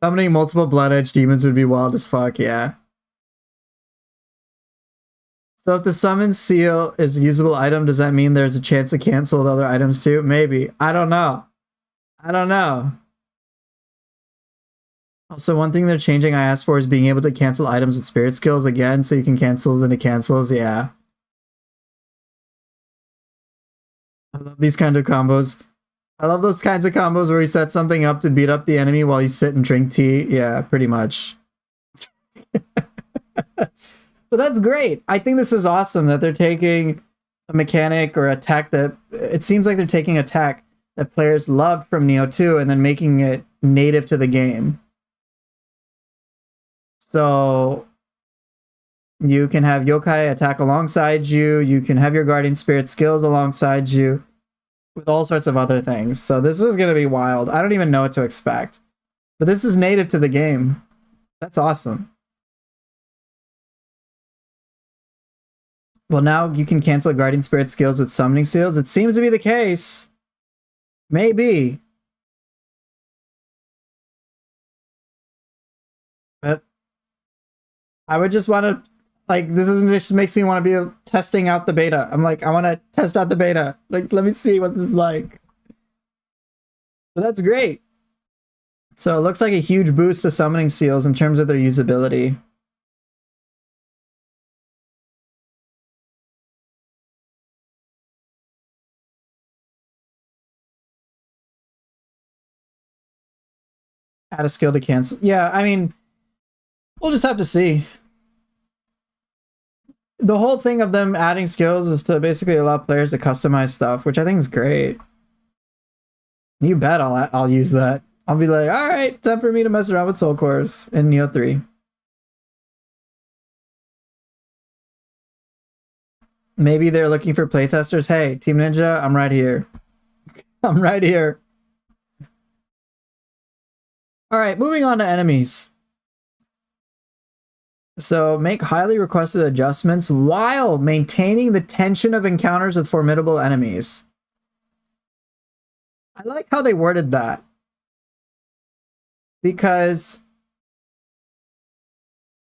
Summoning multiple Blood Edge demons would be wild as fuck, yeah. So if the summon seal is a usable item, does that mean there's a chance to cancel the other items too? Maybe. I don't know. I don't know. Also, one thing they're changing I asked for is being able to cancel items with spirit skills again, so you can cancels into cancels, yeah. I love these kinds of combos. I love those kinds of combos where you set something up to beat up the enemy while you sit and drink tea. Yeah, pretty much. But that's great. I think this is awesome that they're taking a mechanic or a tech that it seems like they're taking a tech that players loved from Nioh 2 and then making it native to the game. So you can have yokai attack alongside you. You can have your guardian spirit skills alongside you with all sorts of other things. So this is going to be wild. I don't even know what to expect. But this is native to the game. That's awesome. Well, now you can cancel guardian spirit skills with summoning seals. It seems to be the case. Maybe. But I would just want to, like, this just makes me want to be testing out the beta. I'm like, I want to test out the beta. Like, let me see what this is like. But that's great. So it looks like a huge boost to summoning seals in terms of their usability. Add a skill to cancel. Yeah, I mean, we'll just have to see. The whole thing of them adding skills is to basically allow players to customize stuff, which I think is great. You bet I'll use that. I'll be like, all right, time for me to mess around with Soul Cores in Nioh 3. Maybe they're looking for playtesters. Hey, Team Ninja, I'm right here. I'm right here. All right, moving on to enemies. So make highly requested adjustments while maintaining the tension of encounters with formidable enemies. I like how they worded that. Because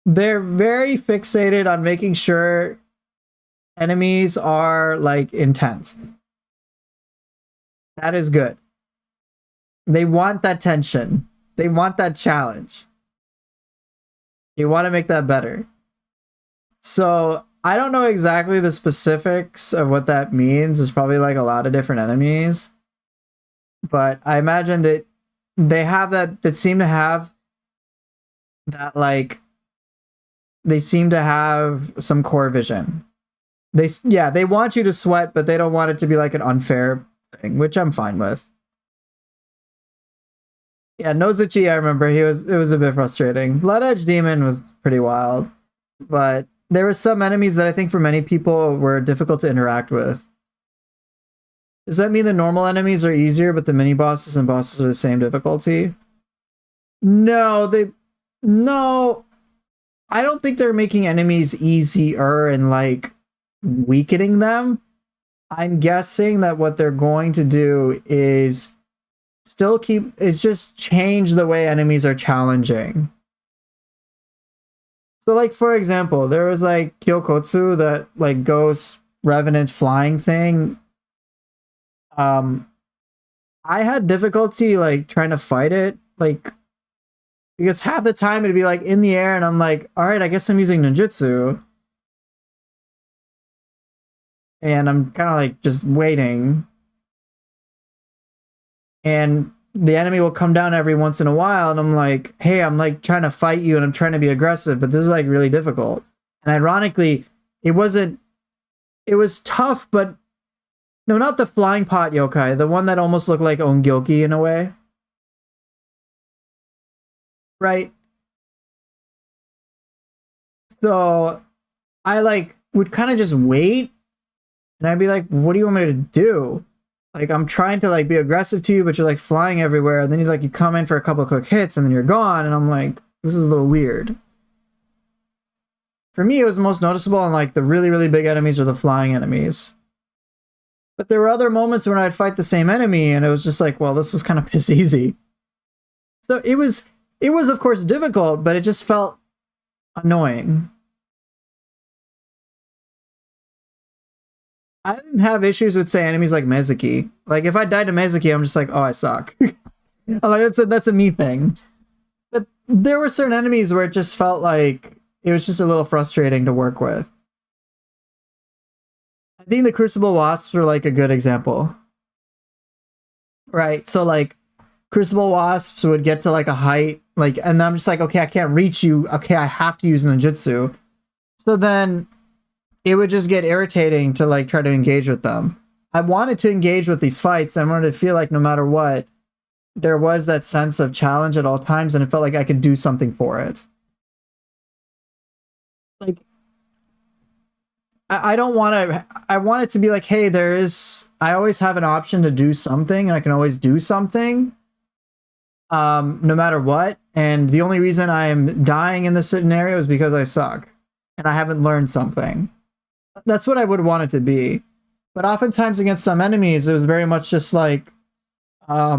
they're very fixated on making sure enemies are like intense. That is good. They want that tension. They want that challenge. You want to make that better. So I don't know exactly the specifics of what that means. There's probably like a lot of different enemies. But I imagine that they have that seem to have that, like, they seem to have some core vision. They want you to sweat, but they don't want it to be like an unfair thing, which I'm fine with. Yeah, Nozuchi, I remember it was a bit frustrating. Blood Edge Demon was pretty wild, but there were some enemies that I think for many people were difficult to interact with. Does that mean the normal enemies are easier, but the mini bosses and bosses are the same difficulty? No, I don't think they're making enemies easier and like weakening them. I'm guessing that what they're going to do is just change the way enemies are challenging. So like, for example, there was like Kyokotsu, that like ghost revenant flying thing. I had difficulty like trying to fight it, like, because half the time it'd be like in the air and I'm like, all right, I guess I'm using ninjutsu. And I'm kind of like just waiting. And the enemy will come down every once in a while and I'm like, hey, I'm like trying to fight you and I'm trying to be aggressive, but this is like really difficult. And ironically, it was tough, but No, not the flying pot yokai. The one that almost looked like Ongyoki in a way. Right? So I like would kind of just wait and I'd be like, what do you want me to do? Like I'm trying to like be aggressive to you, but you're like flying everywhere, and then you come in for a couple of quick hits and then you're gone, and I'm like, this is a little weird. For me, it was the most noticeable on like the really, really big enemies or the flying enemies. But there were other moments when I'd fight the same enemy and it was just like, well, this was kind of piss easy. So it was of course difficult, but it just felt annoying. I didn't have issues with, say, enemies like Mezuki. Like, if I died to Mezuki, I'm just like, oh, I suck. I'm like, that's a me thing. But there were certain enemies where it just felt like it was just a little frustrating to work with. I think the Crucible Wasps were, like, a good example. Right, so, like, Crucible Wasps would get to, like, a height, like, and I'm just like, okay, I can't reach you. Okay, I have to use ninjutsu. So then it would just get irritating to like try to engage with them. I wanted to engage with these fights and I wanted to feel like no matter what, there was that sense of challenge at all times and it felt like I could do something for it. Like, I don't want to, I want it to be like, hey, I always have an option to do something and I can always do something no matter what. And the only reason I am dying in this scenario is because I suck and I haven't learned something. That's what I would want it to be. But oftentimes against some enemies, it was very much just like I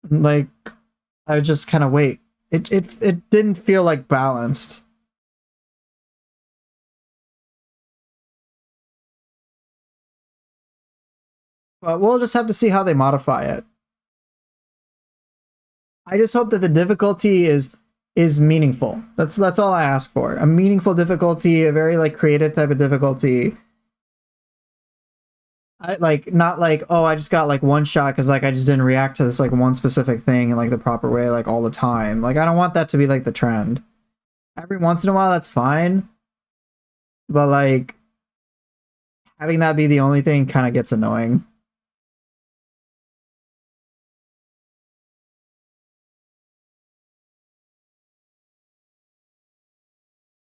would just kind of wait. It didn't feel like balanced. But we'll just have to see how they modify it. I just hope that the difficulty is meaningful. That's all I ask for. A meaningful difficulty, a very like creative type of difficulty. I like not like, oh, I just got like one shot because like I just didn't react to this like one specific thing in like the proper way like all the time. Like I don't want that to be like the trend. Every once in a while that's fine. But like having that be the only thing kind of gets annoying.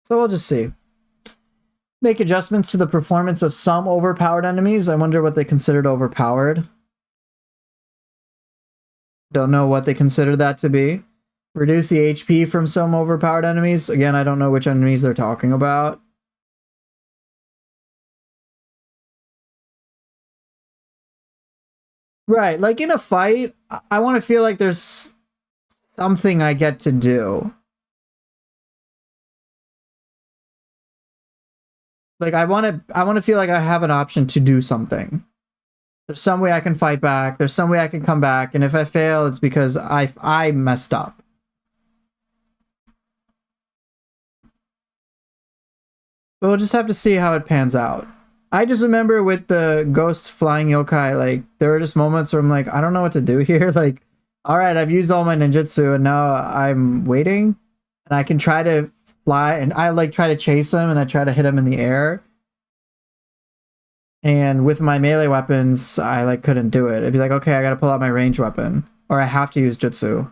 So we'll just see. Make adjustments to the performance of some overpowered enemies. I wonder what they considered overpowered. Don't know what they consider that to be. Reduce the HP from some overpowered enemies. Again, I don't know which enemies they're talking about. Right, like in a fight, I want to feel like there's something I get to do. Like I want to feel like I have an option to do something. There's some way I can fight back. There's some way I can come back, and if I fail, it's because I messed up. But we'll just have to see how it pans out. I just remember with the ghost flying yokai, like there were just moments where I'm like, I don't know what to do here. Like, all right, I've used all my ninjutsu, and now I'm waiting, and I can try to fly, and I like try to chase him, and I try to hit him in the air. And with my melee weapons, I like couldn't do it. It'd be like, okay, I gotta pull out my range weapon, or I have to use jutsu.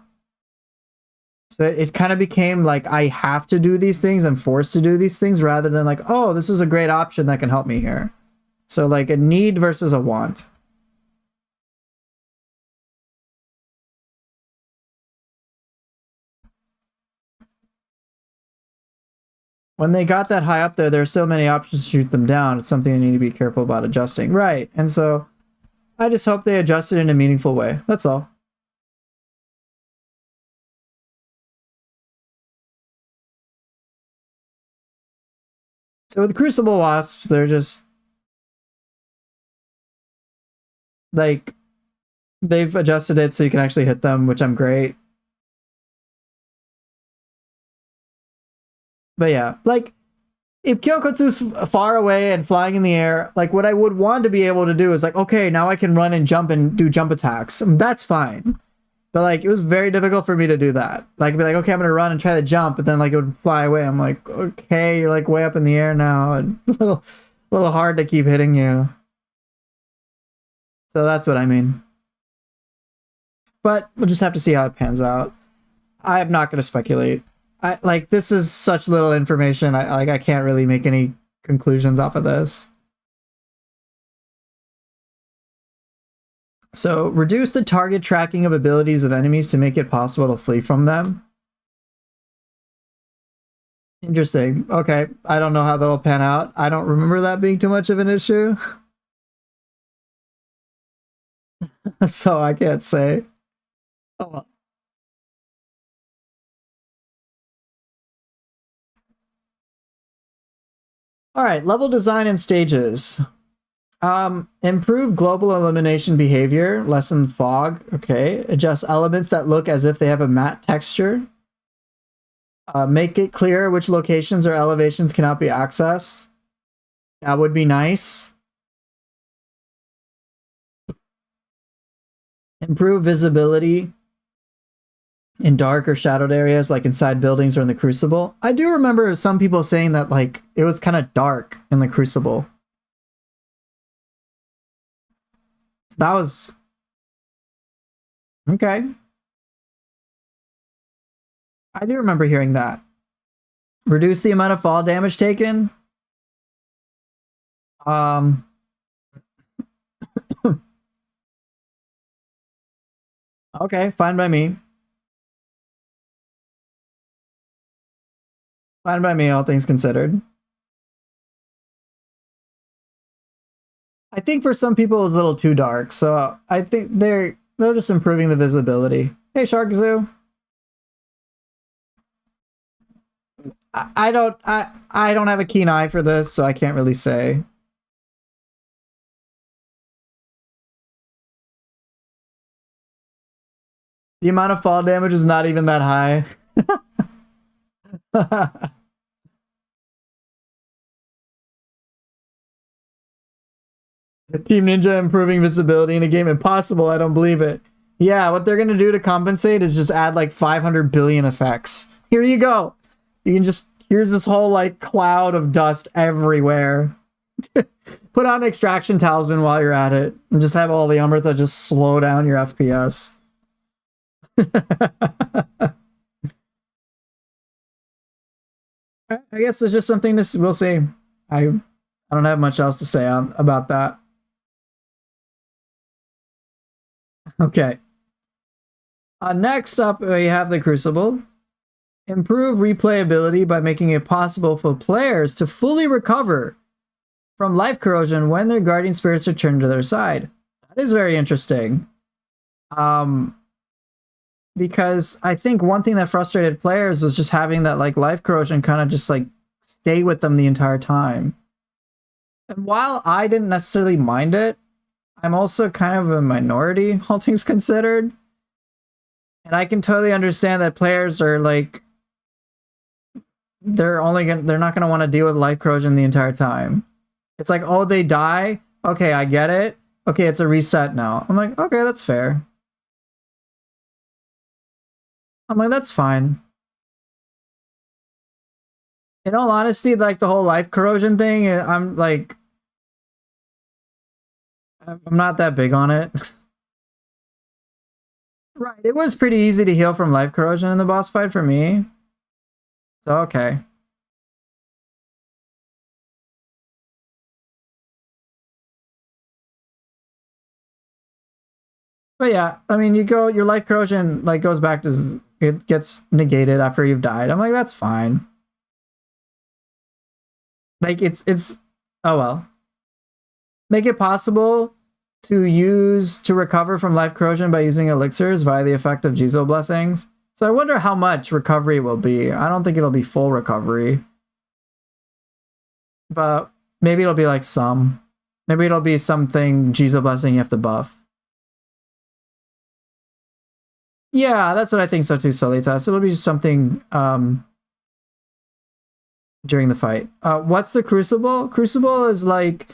So it kind of became like I have to do these things, I'm forced to do these things, rather than like, oh, this is a great option that can help me here. So like a need versus a want. When they got that high up there are so many options to shoot them down. It's something they need to be careful about adjusting. Right, and so I just hope they adjust it in a meaningful way. That's all. So with Crucible Wasps, they're just like they've adjusted it so you can actually hit them, which I'm great. But yeah, like if Kyokotsu's far away and flying in the air, like what I would want to be able to do is like, okay, now I can run and jump and do jump attacks. That's fine. But like it was very difficult for me to do that. Like be like, okay, I'm gonna run and try to jump, but then like it would fly away. I'm like, okay, you're like way up in the air now, and a little hard to keep hitting you. So that's what I mean. But we'll just have to see how it pans out. I am not going to speculate. I like this is such little information. I can't really make any conclusions off of this. So reduce the target tracking of abilities of enemies to make it possible to flee from them. Interesting. Okay, I don't know how that'll pan out. I don't remember that being too much of an issue. So I can't say. Oh, well. All right, level design and stages. Improve global illumination behavior, lessen fog. Okay, adjust elements that look as if they have a matte texture. Make it clear which locations or elevations cannot be accessed. That would be nice. Improve visibility in dark or shadowed areas like inside buildings or in the Crucible. I do remember some people saying that like it was kind of dark in the Crucible. So that was okay. I do remember hearing that. Reduce the amount of fall damage taken. Um okay, fine by me. Fine by me, all things considered. I think for some people it's a little too dark, so I think they're just improving the visibility. Hey, Shark Zoo. I don't have a keen eye for this, so I can't really say. The amount of fall damage is not even that high. Team Ninja improving visibility in a game impossible. I don't believe it. Yeah, what they're gonna do to compensate is just add like 500 billion effects. Here you go. You can just here's this whole like cloud of dust everywhere. Put on extraction talisman while you're at it, and just have all the Umberta just slow down your FPS. I guess it's just something to we'll see. I don't have much else to say about that. Okay. Next up, we have the Crucible. Improve replayability by making it possible for players to fully recover from life corrosion when their guardian spirits return to their side. That is very interesting. Because I think one thing that frustrated players was just having that like life corrosion kind of just like stay with them the entire time. And while I didn't necessarily mind it, I'm also kind of a minority, all things considered. And I can totally understand that players are like they're not gonna want to deal with life corrosion the entire time. It's like, oh, they die. Okay, I get it. Okay, it's a reset now. I'm like, okay, that's fair. I'm like, that's fine. In all honesty, like the whole life corrosion thing, I'm like, I'm not that big on it. Right, it was pretty easy to heal from life corrosion in the boss fight for me. So, okay. But yeah, I mean, your life corrosion like goes back to it gets negated after you've died. I'm like, that's fine. Like it's oh well. Make it possible to recover from life corrosion by using elixirs via the effect of Jizo blessings. So I wonder how much recovery will be. I don't think it'll be full recovery. But maybe it'll be like some. Maybe it'll be something Jizo blessing you have to buff. Yeah, that's what I think so too, Solitas. It'll be just something during the fight. What's the Crucible? Crucible is like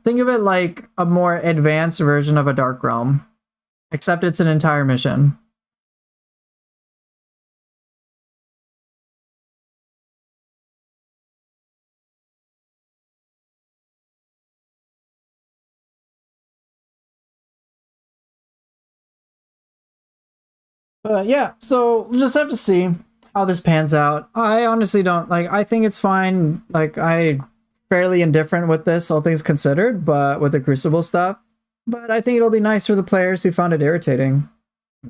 think of it like a more advanced version of a Dark Realm, except it's an entire mission. But yeah, so we'll just have to see how this pans out. I honestly don't like. I think it's fine. Like I fairly indifferent with this, all things considered, but with the Crucible stuff. But I think it'll be nice for the players who found it irritating.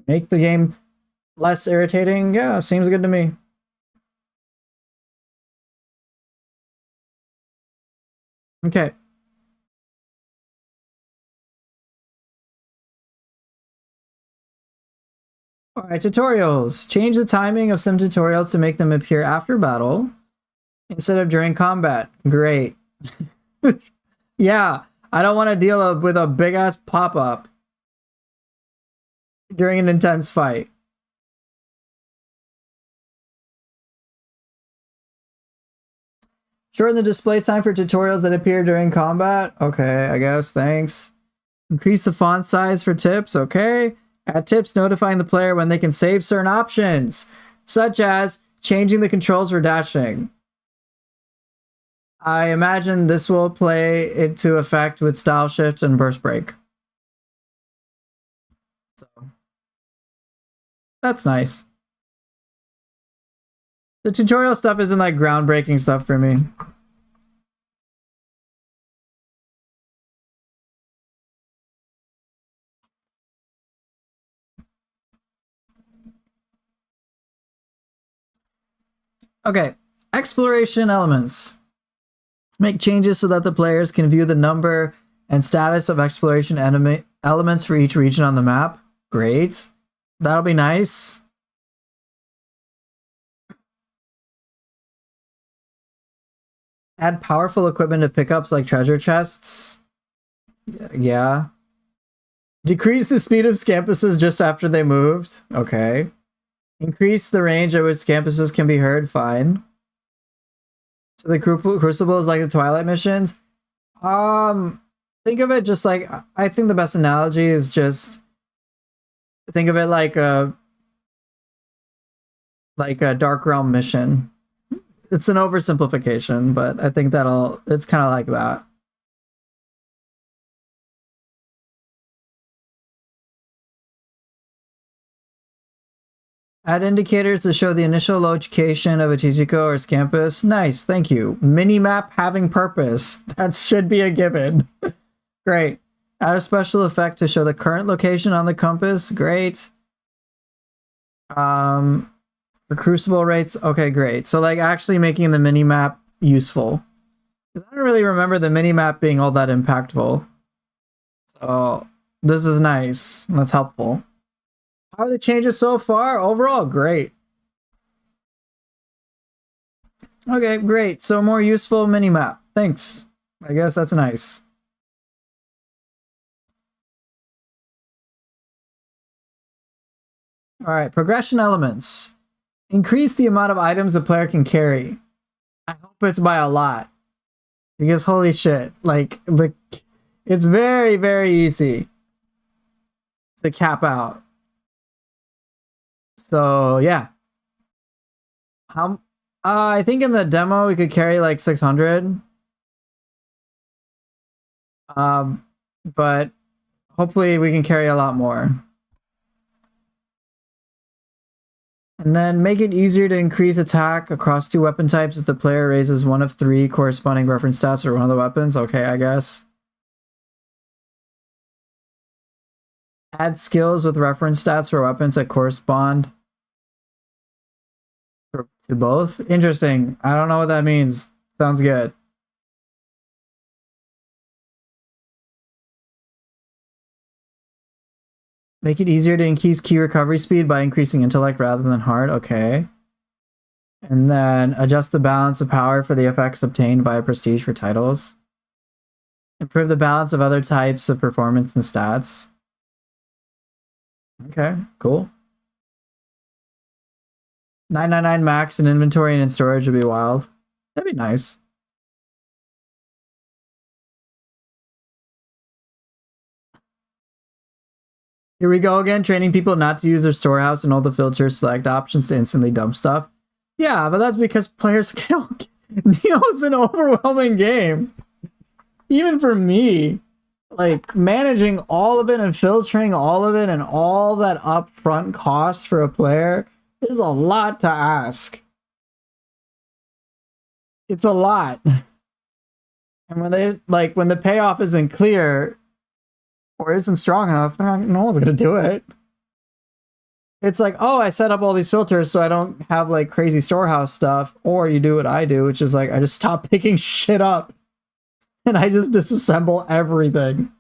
Make the game less irritating. Yeah, seems good to me. Okay. Alright, tutorials. Change the timing of some tutorials to make them appear after battle instead of during combat. Great. Yeah, I don't want to deal with a big ass pop up during an intense fight. Shorten the display time for tutorials that appear during combat. Okay, I guess. Thanks. Increase the font size for tips. Okay. Add tips notifying the player when they can save certain options, such as changing the controls for dashing. I imagine this will play into effect with style shift and burst break. So that's nice. The tutorial stuff isn't like groundbreaking stuff for me. Okay, exploration elements. Make changes so that the players can view the number and status of exploration elements for each region on the map. Great. That'll be nice. Add powerful equipment to pickups like treasure chests. Yeah. Decrease the speed of scampuses just after they moved. Okay. Increase the range at which scampuses can be heard. Fine. So the Crucible is like the Twilight missions. Think of it just like, I think the best analogy is just think of it like a Dark Realm mission. It's an oversimplification, but I think it's kind of like that. Add indicators to show the initial location of a Tizico or Scampus. Nice, thank you. Minimap having purpose. That should be a given. Great. Add a special effect to show the current location on the compass. Great. For Crucible rates, okay, great. So like actually making the minimap useful. Because I don't really remember the minimap being all that impactful. So this is nice. That's helpful. How are the changes so far? Overall, great. Okay, great. So more useful minimap. Thanks. I guess that's nice. Alright, progression elements. Increase the amount of items the player can carry. I hope it's by a lot. Because holy shit, like it's very, very easy to cap out. So yeah. I think in the demo we could carry like 600. But hopefully we can carry a lot more. And then make it easier to increase attack across 2 weapon types if the player raises one of 3 corresponding reference stats for one of the weapons. Okay, I guess. Add skills with reference stats for weapons that correspond to both. Interesting. I don't know what that means. Sounds good. Make it easier to increase key recovery speed by increasing intellect rather than heart. Okay. And then adjust the balance of power for the effects obtained via prestige for titles. Improve the balance of other types of performance and stats. Okay, cool. 999 max in inventory and in storage would be wild. That'd be nice. Here we go again, training people not to use their storehouse and all the filter select options to instantly dump stuff. Yeah, but that's because players can't. Nioh's an overwhelming game. Even for me. like managing all of it and filtering all of it and all that upfront cost for a player is a lot to ask. It's a lot. And when the payoff isn't clear or isn't strong enough, no one's gonna do it. It's like, oh, I set up all these filters so I don't have like crazy storehouse stuff, or you do what I do, which is like I just stop picking shit up and I just disassemble everything.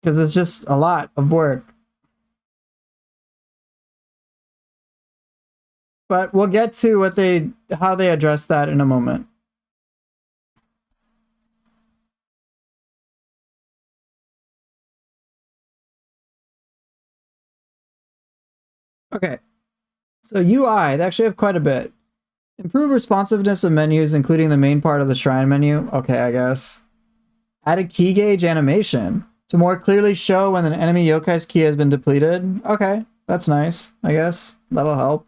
Because it's just a lot of work. But we'll get to how they address that in a moment. Okay. So UI, they actually have quite a bit. Improve responsiveness of menus, including the main part of the shrine menu. Okay, I guess. Add a key gauge animation to more clearly show when an enemy yokai's key has been depleted. Okay, that's nice, I guess. That'll help.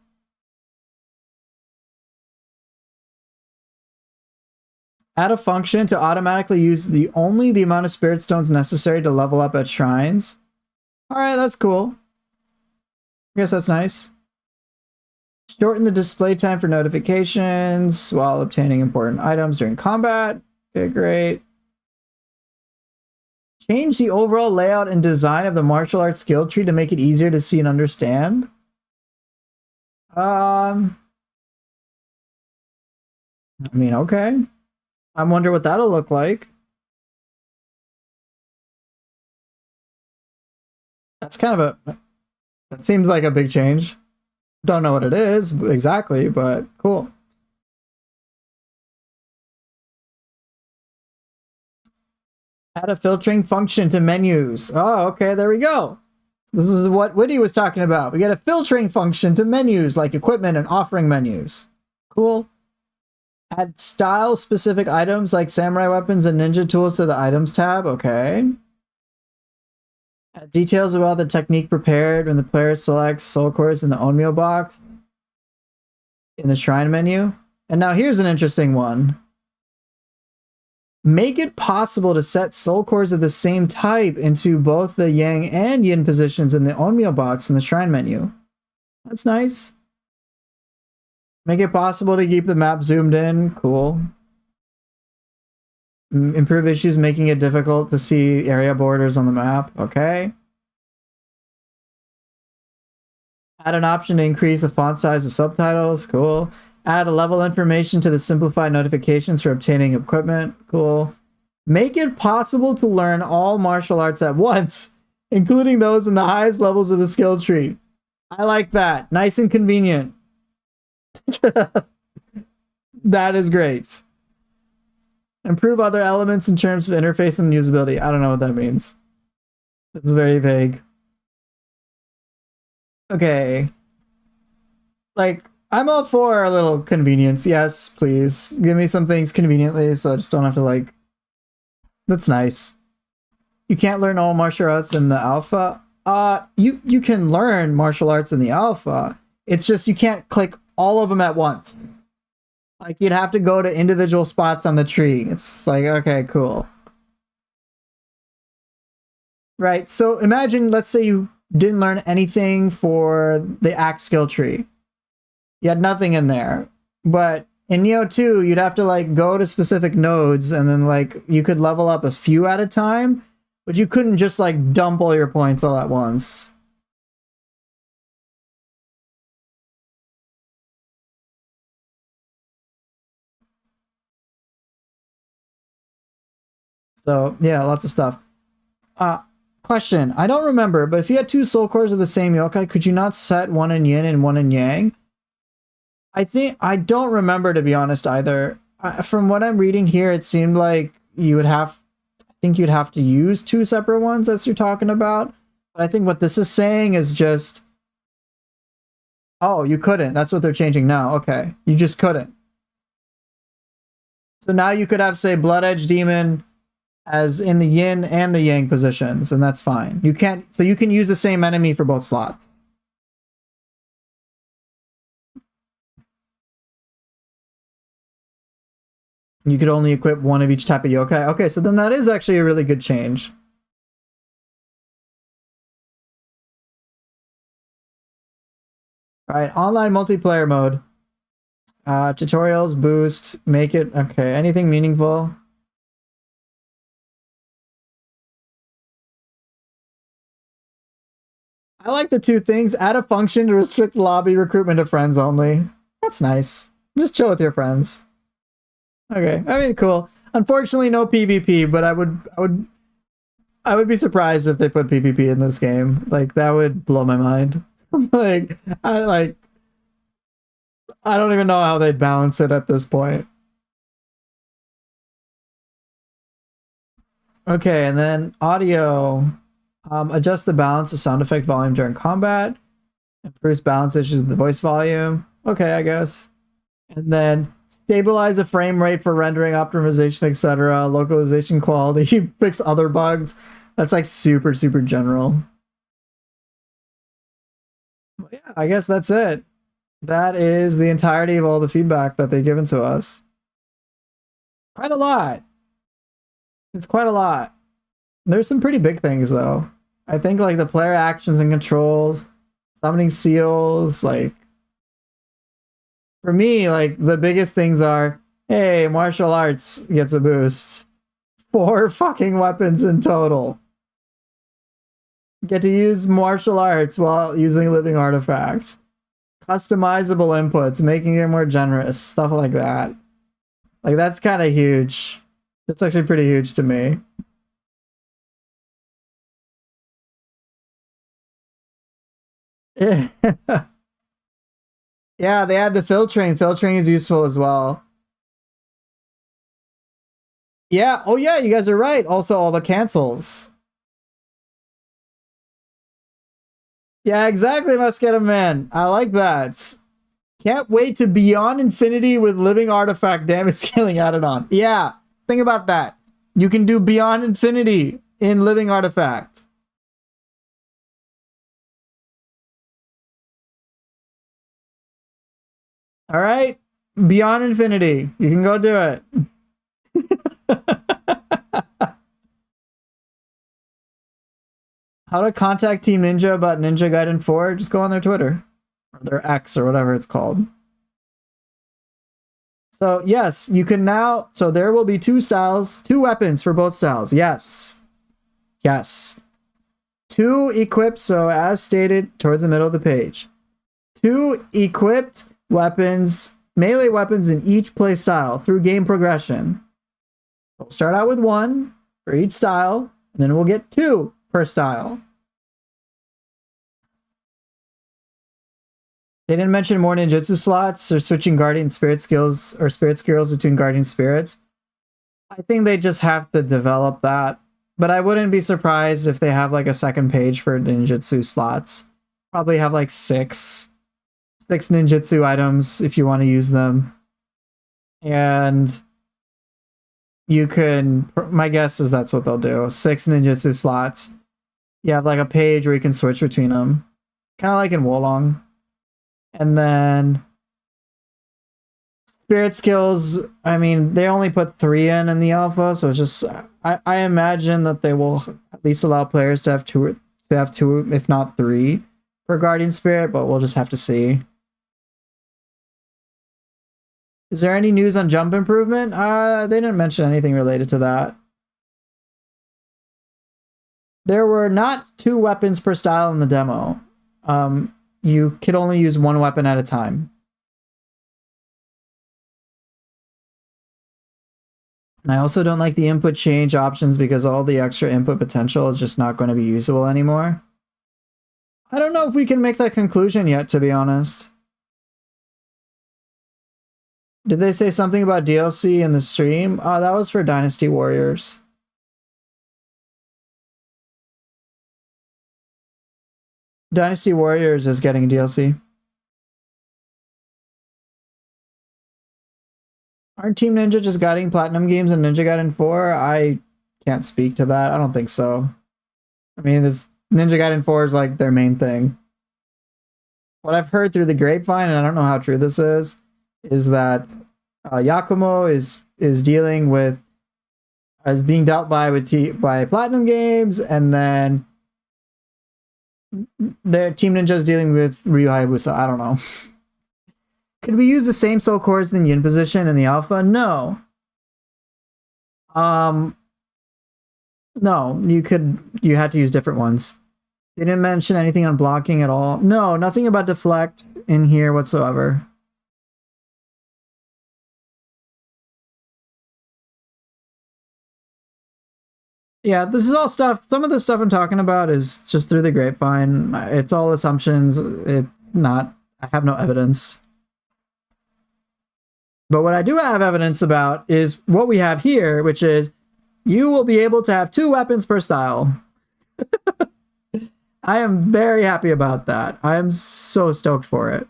Add a function to automatically use only the amount of spirit stones necessary to level up at shrines. Alright, that's cool. I guess that's nice. Shorten the display time for notifications while obtaining important items during combat. Okay, great. Change the overall layout and design of the martial arts skill tree to make it easier to see and understand. I mean, okay. I wonder what that'll look like. That's kind of that seems like a big change. Don't know what it is exactly, but cool. Add a filtering function to menus. Oh, okay, there we go. This is what Whitty was talking about. We get a filtering function to menus like equipment and offering menus. Cool. Add style-specific items like samurai weapons and ninja tools to the items tab. Okay. Add details about the technique prepared when the player selects soul cores in the Onmyo box in the shrine menu. And now here's an interesting one. Make it possible to set soul cores of the same type into both the yang and yin positions in the Onmyo box in the shrine menu. That's nice. Make it possible to keep the map zoomed in. Cool. Improve issues making it difficult to see area borders on the map. Okay. Add an option to increase the font size of subtitles. Cool. Add a level information to the simplified notifications for obtaining equipment. Cool. Make it possible to learn all martial arts at once, including those in the highest levels of the skill tree. I like that. Nice and convenient. That is great. Improve other elements in terms of interface and usability. I don't know what that means. It's very vague. Okay. Like, I'm all for a little convenience. Yes, please. Give me some things conveniently so I just don't have to, like... That's nice. You can't learn all martial arts in the alpha. You can learn martial arts in the alpha. It's just you can't click all of them at once. Like, you'd have to go to individual spots on the tree. It's like, okay, cool. Right, so imagine, let's say you didn't learn anything for the axe skill tree. You had nothing in there. But in Nioh 2, you'd have to, like, go to specific nodes, and then, like, you could level up a few at a time, but you couldn't just, like, dump all your points all at once. So, yeah, lots of stuff. Question. I don't remember, but if you had two soul cores of the same yokai, could you not set one in yin and one in yang? I don't remember, to be honest, either. From what I'm reading here, it seemed like you would have... I think you'd have to use two separate ones, as you're talking about. But I think what this is saying is just... Oh, you couldn't. That's what they're changing now. Okay. You just couldn't. So now you could have, say, Blood Edge Demon as in the yin and the yang positions, and that's fine. You can't... So you can use the same enemy for both slots. You could only equip one of each type of yokai. Okay, so then that is actually a really good change. All right, online multiplayer mode. Tutorials, boost, make it... Okay, anything meaningful? I like the two things. Add a function to restrict lobby recruitment to friends only. That's nice. Just chill with your friends. Okay, I mean, cool. Unfortunately, no PvP, but I would be surprised if they put PvP in this game. Like, that would blow my mind. like, I don't even know how they'd balance it at this point. Okay, and then audio. Adjust the balance of sound effect volume during combat. Improves balance issues with the voice volume. Okay, I guess. And then stabilize the frame rate for rendering, optimization, etc. Localization quality. Fix other bugs. That's like super, super general. Yeah, I guess that's it. That is the entirety of all the feedback that they've given to us. Quite a lot. It's quite a lot. There's some pretty big things though. I think like the player actions and controls, summoning seals, like for me, like the biggest things are, hey, martial arts gets a boost. 4 fucking weapons in total. Get to use martial arts while using living artifacts. Customizable inputs, making it more generous, stuff like that. Like that's kind of huge. That's actually pretty huge to me. Yeah, they add the filtering. Filtering is useful as well. Yeah, oh yeah, you guys are right. Also, all the cancels. Yeah, exactly, Musketeer Man. I like that. Can't wait to Beyond Infinity with living artifact damage scaling added on. Yeah, think about that. You can do Beyond Infinity in living artifact. All right, Beyond Infinity. You can go do it. How to contact Team Ninja about Ninja Gaiden 4? Just go on their Twitter. Or their X or whatever it's called. So, yes, you can now... So, there will be 2 styles, 2 weapons for both styles. Yes. Yes. 2 equipped, so as stated towards the middle of the page. 2 equipped weapons, melee weapons in each play style through game progression. We'll start out with 1 for each style, and then we'll get 2 per style. They didn't mention more ninjutsu slots or switching guardian spirit skills or spirit skills between guardian spirits. I think they just have to develop that. But I wouldn't be surprised if they have like a second page for ninjutsu slots. Probably have like 6 ninjutsu items if you want to use them. And you can, my guess is that's what they'll do. 6 ninjutsu slots. You have like a page where you can switch between them. Kind of like in Wolong. And then spirit skills, I mean, they only put 3 in the alpha, so it's just I imagine that they will at least allow players to have two, if not 3 for Guardian Spirit, but we'll just have to see. Is there any news on jump improvement? They didn't mention anything related to that. There were not 2 weapons per style in the demo. You could only use 1 weapon at a time. I also don't like the input change options because all the extra input potential is just not going to be usable anymore. I don't know if we can make that conclusion yet, to be honest. Did they say something about DLC in the stream? Oh, that was for Dynasty Warriors. Dynasty Warriors is getting DLC. Aren't Team Ninja just guiding Platinum games in Ninja Gaiden 4? I can't speak to that. I don't think so. I mean, this Ninja Gaiden 4 is like their main thing. What I've heard through the grapevine, and I don't know how true this is that Yakumo is is dealing with is being dealt by by Platinum Games, and then their Team Ninja is dealing with Ryu Hayabusa. I don't know. Could we use the same soul cores in the Yin position in the alpha? No. No, you had to use different ones. They didn't mention anything on blocking at all. No, nothing about deflect in here whatsoever. Yeah, this is all stuff. Some of the stuff I'm talking about is just through the grapevine. It's all assumptions. I have no evidence. But what I do have evidence about is what we have here, which is you will be able to have 2 weapons per style. I am very happy about that. I am so stoked for it.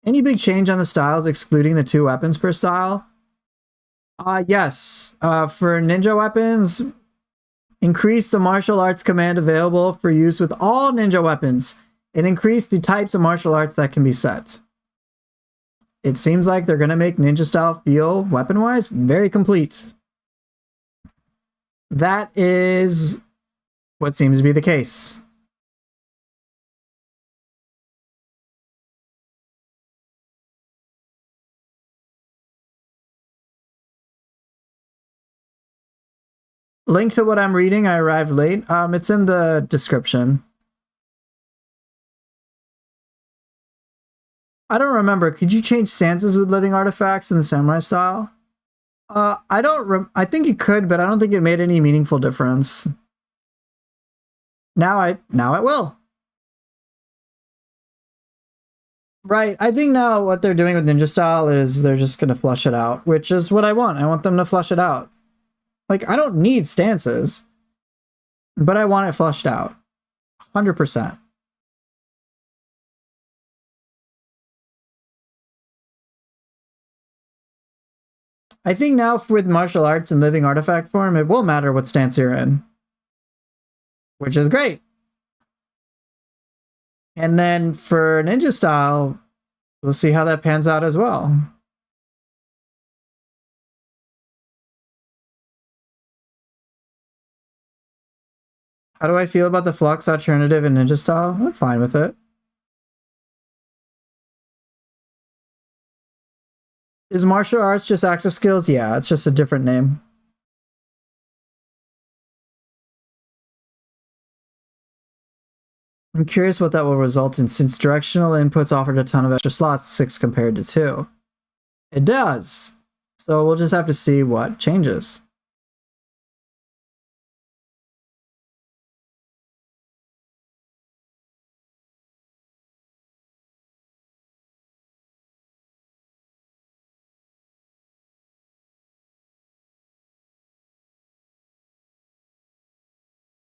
Any big change on the styles excluding the 2 weapons per style? Yes. For ninja weapons, increase the martial arts command available for use with all ninja weapons and increase the types of martial arts that can be set. It seems like they're going to make ninja style feel, weapon-wise, very complete. That is what seems to be the case. Link to what I'm reading, I arrived late. It's in the description. I don't remember. Could you change stances with living artifacts in the samurai style? I think you could, but I don't think it made any meaningful difference. Now it will. Right. I think now what they're doing with ninja style is they're just gonna flush it out, which is what I want. I want them to flush it out. Like, I don't need stances, but I want it flushed out. 100%. I think now with martial arts and living artifact form, it will matter what stance you're in. Which is great. And then for ninja style, we'll see how that pans out as well. How do I feel about the flux alternative in ninja style? I'm fine with it. Is martial arts just active skills? Yeah, it's just a different name. I'm curious what that will result in, since directional inputs offered a ton of extra slots, 6 compared to 2. It does. So we'll just have to see what changes.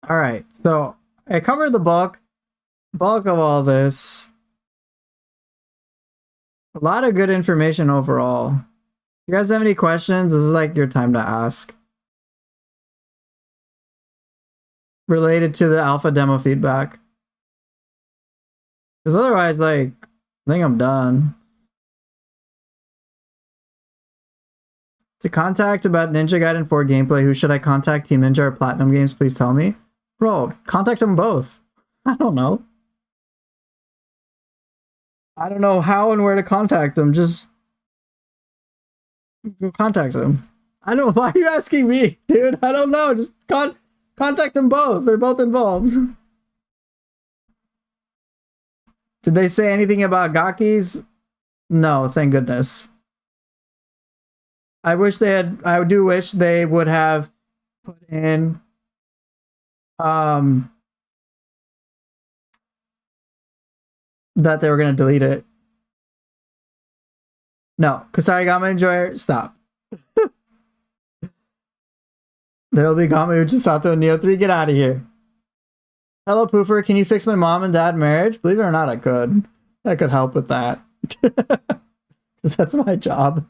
All right, so I covered the bulk of all this. A lot of good information overall. If you guys have any questions, this is like your time to ask. Related to the alpha demo feedback. Because otherwise, like, I think I'm done. To contact about Ninja Gaiden 4 gameplay, who should I contact? Team Ninja or Platinum Games? Please tell me. Bro, contact them both. I don't know. I don't know how and where to contact them. Just go contact them. I don't know. Why are you asking me, dude? I don't know. Just contact them both. They're both involved. Did they say anything about Gakis? No, thank goodness. I do wish they would have put in that they were going to delete it. No, Kusarigama Enjoyer, stop. There'll be Gama Uchisato and Nioh 3, get out of here. Hello, Poofer, can you fix my mom and dad marriage? Believe it or not, I could. I could help with that. Because that's my job.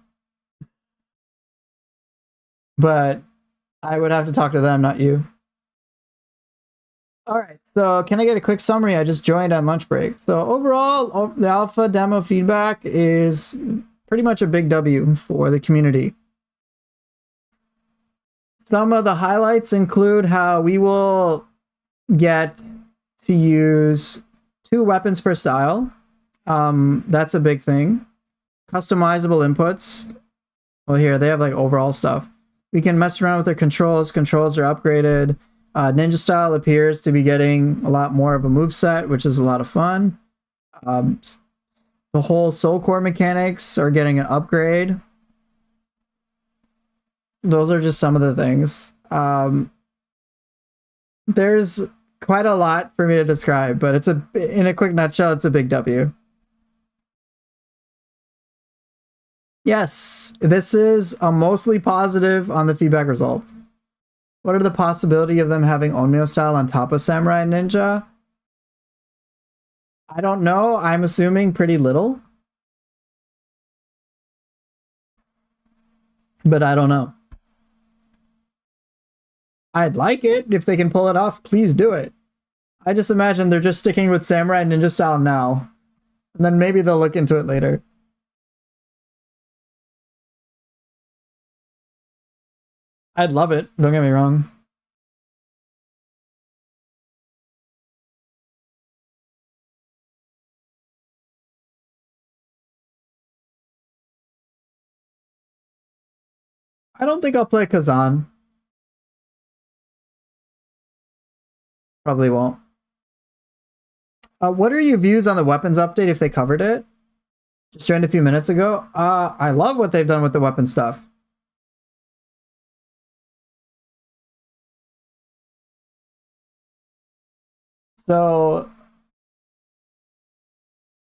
But I would have to talk to them, not you. All right, so can I get a quick summary? I just joined on lunch break. So overall, the alpha demo feedback is pretty much a big W for the community. Some of the highlights include how we will get to use 2 weapons per style. That's a big thing. Customizable inputs. Well, here they have like overall stuff. We can mess around with the controls. Controls are upgraded. Ninja style appears to be getting a lot more of a move set, which is a lot of fun. The whole soul core mechanics are getting an upgrade. Those are just some of the things. There's quite a lot for me to describe, but it's in a quick nutshell, it's a big W. Yes, this is a mostly positive on the feedback results. What are the possibility of them having Onmyo style on top of Samurai Ninja? I don't know. I'm assuming pretty little. But I don't know. I'd like it. If they can pull it off, please do it. I just imagine they're just sticking with Samurai Ninja style now. And then maybe they'll look into it later. I'd love it. Don't get me wrong. I don't think I'll play Kazan. Probably won't. What are your views on the weapons update if they covered it? Just joined a few minutes ago. I love what they've done with the weapon stuff. So,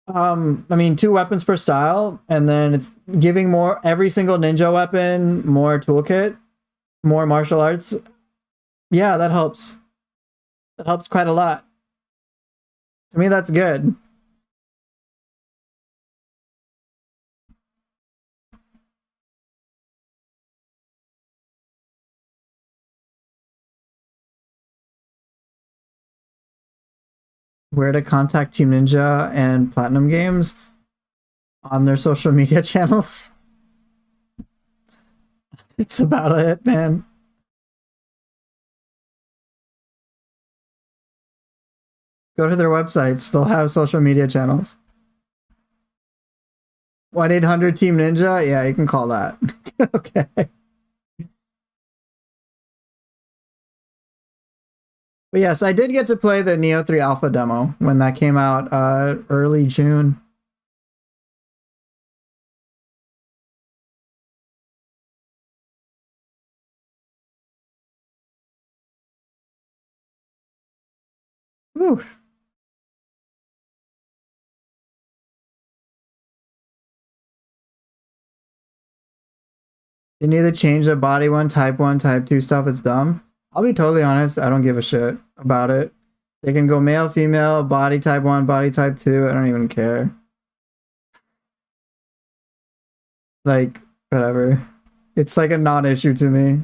I mean, 2 weapons per style, and then it's giving more every single ninja weapon, more toolkit, more martial arts. Yeah, that helps. That helps quite a lot. To me, that's good. Where to contact Team Ninja and Platinum Games on their social media channels. It's about it, man. Go to their websites. They'll have social media channels. 1-800 Team Ninja? Yeah, you can call that. Okay. But yes, I did get to play the Nioh 3 Alpha demo when that came out early June. Whew. They need to change the body 1, type 1, type 2 stuff. It's dumb. I'll be totally honest. I don't give a shit about it. They can go male, female, body type 1, body type 2. I don't even care. Like, whatever. It's like a non-issue to me.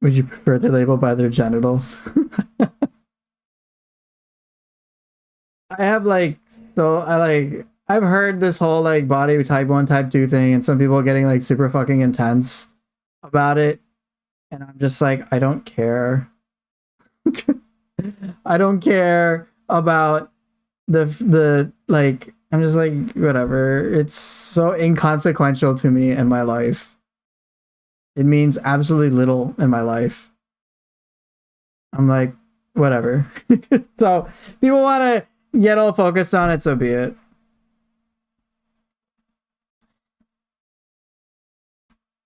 Would you prefer the label by their genitals? I have like I've heard this whole like body type 1 type 2 thing and some people getting like super fucking intense about it and I'm just like I don't care. I don't care about the like I'm just like whatever. It's so inconsequential to me in my life. It means absolutely little in my life. I'm like whatever. So people want to get all focused on it, so be it.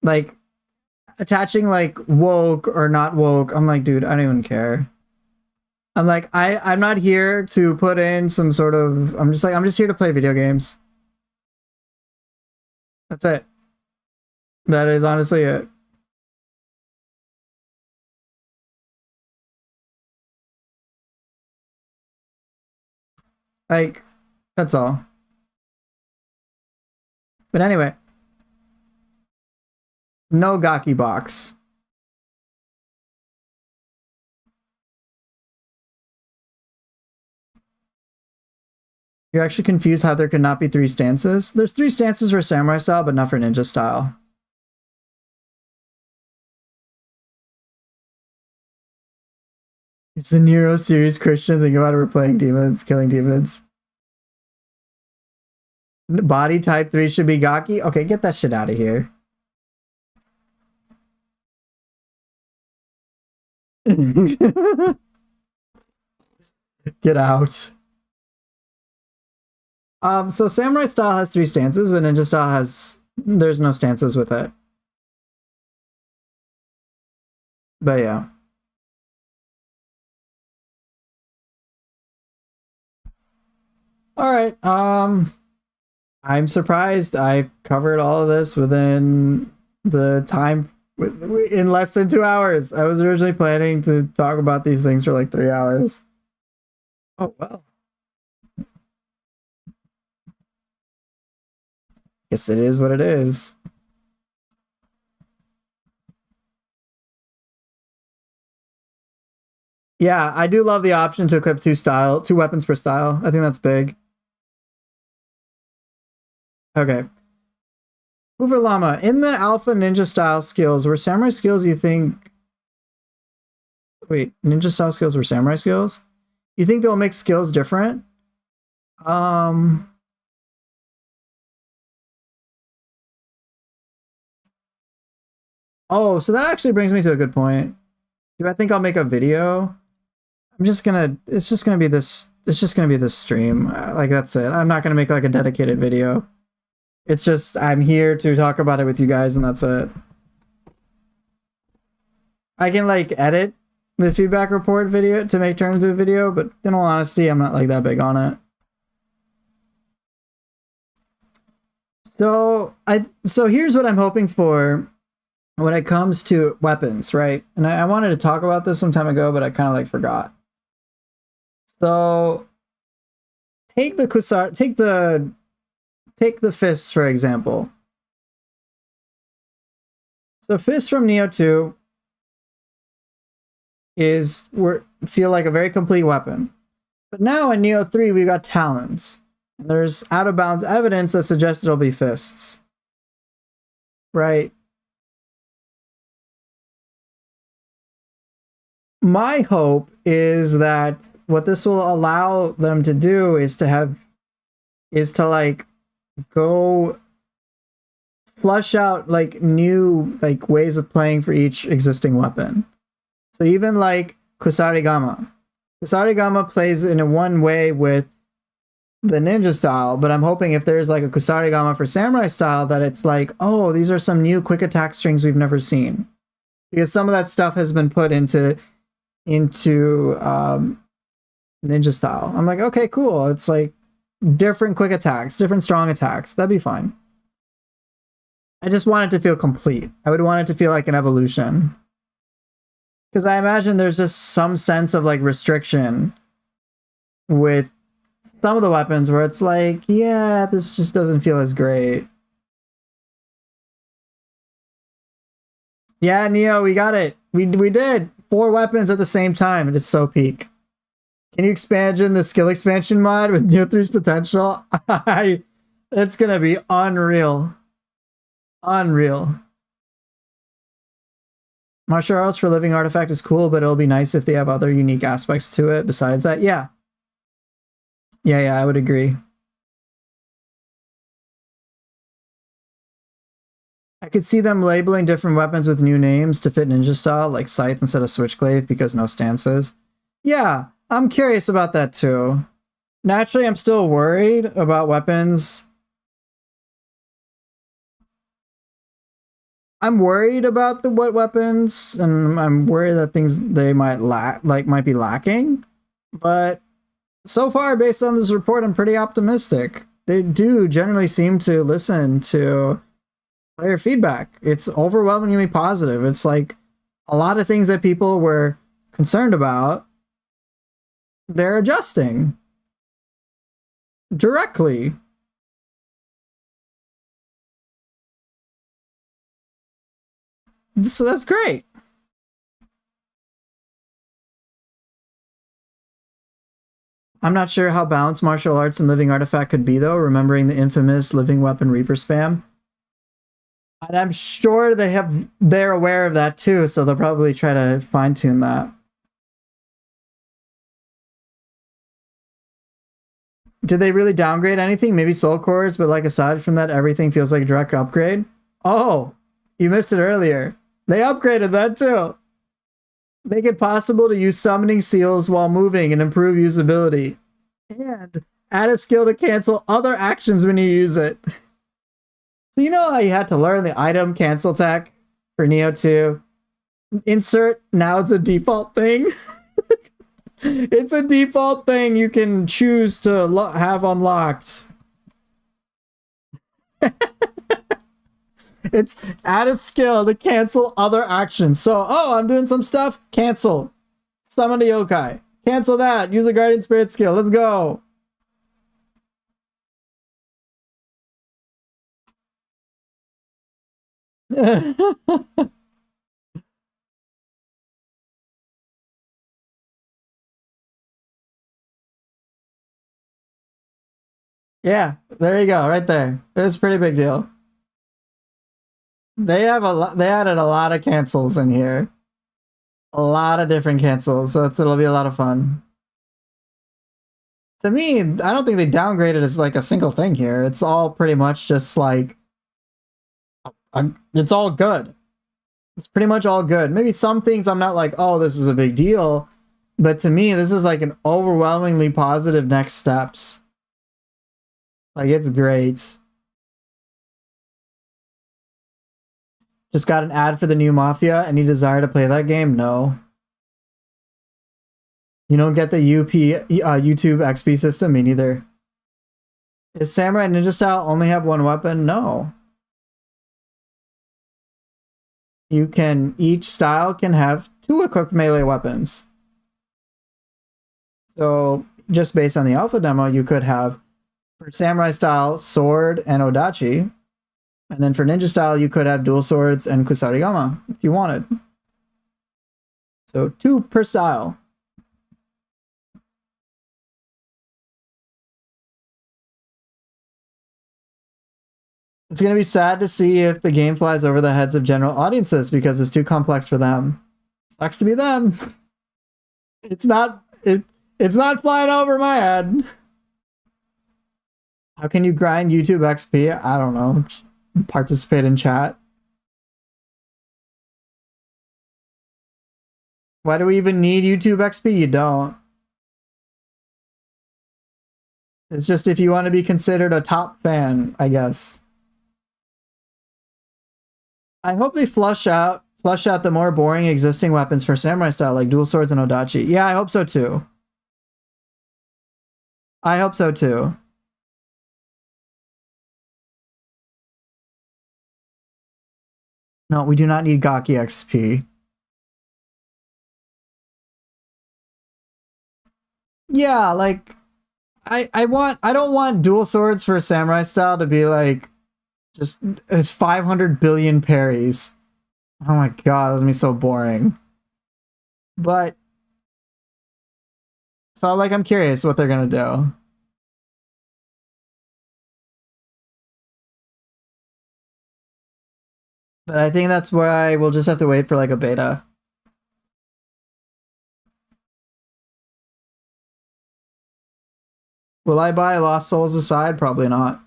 Like attaching like woke or not woke, I'm like, dude, I don't even care. I'm like, I'm not here to put in some sort of. I'm just like, I'm just here to play video games. That's it. That is honestly it. Like, that's all. But anyway, no Gaki box. You're actually confused how there could not be 3 stances? There's 3 stances for samurai style, but not for ninja style. It's the Nioh series Christian thing about we're playing demons, killing demons. Body type 3 should be Gaki? Okay, get that shit out of here. Get out. So samurai style has 3 stances, but ninja style there's no stances with it. But yeah. All right. I'm surprised I covered all of this within the time in less than 2 hours. I was originally planning to talk about these things for like 3 hours. Oh well. Guess it is what it is. Yeah, I do love the option to equip 2 weapons per style. I think that's big. Okay. Hoover Llama, in the alpha ninja style skills, were samurai skills you think... Wait, ninja style skills were samurai skills? You think they'll make skills different? Oh, so that actually brings me to a good point. Do I think I'll make a video? It's just gonna be this stream. Like, that's it. I'm not gonna make like a dedicated video. It's just, I'm here to talk about it with you guys, and that's it. I can like edit the feedback report video to make turn into a video, but in all honesty, I'm not like that big on it. So here's what I'm hoping for when it comes to weapons, right? And I wanted to talk about this some time ago, but I kind of like forgot. So take the fists, for example. So fists from Nioh 2 feel like a very complete weapon. But now in Nioh 3, we got talons. And there's out of bounds evidence that suggests it'll be fists. Right? My hope is that what this will allow them to do is to like go flush out like new like ways of playing for each existing weapon. So even like Kusarigama. Kusarigama plays in a one way with the ninja style, but I'm hoping if there's like a Kusarigama for samurai style that it's like, oh, these are some new quick attack strings we've never seen. Because some of that stuff has been put into ninja style. I'm like, okay, cool. It's like different quick attacks, different strong attacks. That'd be fine. I just want it to feel complete. I would want it to feel like an evolution. Because I imagine there's just some sense of like restriction with some of the weapons where it's like, yeah, this just doesn't feel as great. Yeah, Nioh, we got it. We did 4 weapons at the same time, and it's so peak. Can you expand in the skill expansion mod with Nioh 3's potential? It's gonna be unreal. Unreal. Martial arts for living artifact is cool, but it'll be nice if they have other unique aspects to it besides that. Yeah. Yeah, I would agree. I could see them labeling different weapons with new names to fit ninja style, like Scythe instead of Switchglaive because no stances. Yeah, I'm curious about that too. Naturally, I'm still worried about weapons. I'm worried about what weapons, and I'm worried that things they might might be lacking. But so far, based on this report, I'm pretty optimistic. They do generally seem to listen to player feedback. It's overwhelmingly positive. It's like a lot of things that people were concerned about, they're adjusting. directly. So that's great. I'm not sure how balanced martial arts and living artifact could be, though, remembering the infamous living weapon Reaper spam. And I'm sure they're aware of that too, so they'll probably try to fine tune that. Did they really downgrade anything? Maybe soul cores, but like aside from that, everything feels like a direct upgrade. Oh, you missed it earlier. They upgraded that too. Make it possible to use summoning seals while moving and improve usability. And add a skill to cancel other actions when you use it. So you know how you had to learn the item cancel tech for Nioh 2? Insert, now it's a default thing. It's a default thing you can choose to have unlocked. It's add a skill to cancel other actions. So, oh, I'm doing some stuff. Cancel. Summon a yokai. Cancel that. Use a guardian spirit skill. Let's go. Yeah, there you go, right there. It's a pretty big deal. They have a lot. They added a lot of cancels in here. A lot of different cancels, so it'll be a lot of fun. To me, I don't think they downgraded as like a single thing here. It's all pretty much just like it's all good. It's pretty much all good. Maybe some things I'm not like, oh, this is a big deal, but to me, this is like an overwhelmingly positive next steps. Like it's great. Just got an ad for the new Mafia. Any desire to play that game? No. You don't get the YouTube XP system? Me neither. Is Samurai Ninja Style only have one weapon? No. Each style can have 2 equipped melee weapons. So just based on the alpha demo, you could have, for Samurai Style, Sword and Odachi. And then for Ninja Style, you could have Dual Swords and Kusarigama if you wanted. So 2 per style. It's going to be sad to see if the game flies over the heads of general audiences because it's too complex for them. Sucks to be them. It's not flying over my head. How can you grind YouTube XP? I don't know. Just participate in chat. Why do we even need YouTube XP? You don't. It's just if you want to be considered a top fan, I guess. I hope they flush out the more boring existing weapons for Samurai Style, like Dual Swords and Odachi. Yeah, I hope so too. I hope so too. No, we do not need Gaki XP. Yeah, like I don't want Dual Swords for Samurai Style to be like just it's 500 billion parries. Oh my god, that's gonna be so boring. But so like I'm curious what they're gonna do. But I think that's why we'll just have to wait for like a beta. Will I buy Lost Souls Aside? Probably not.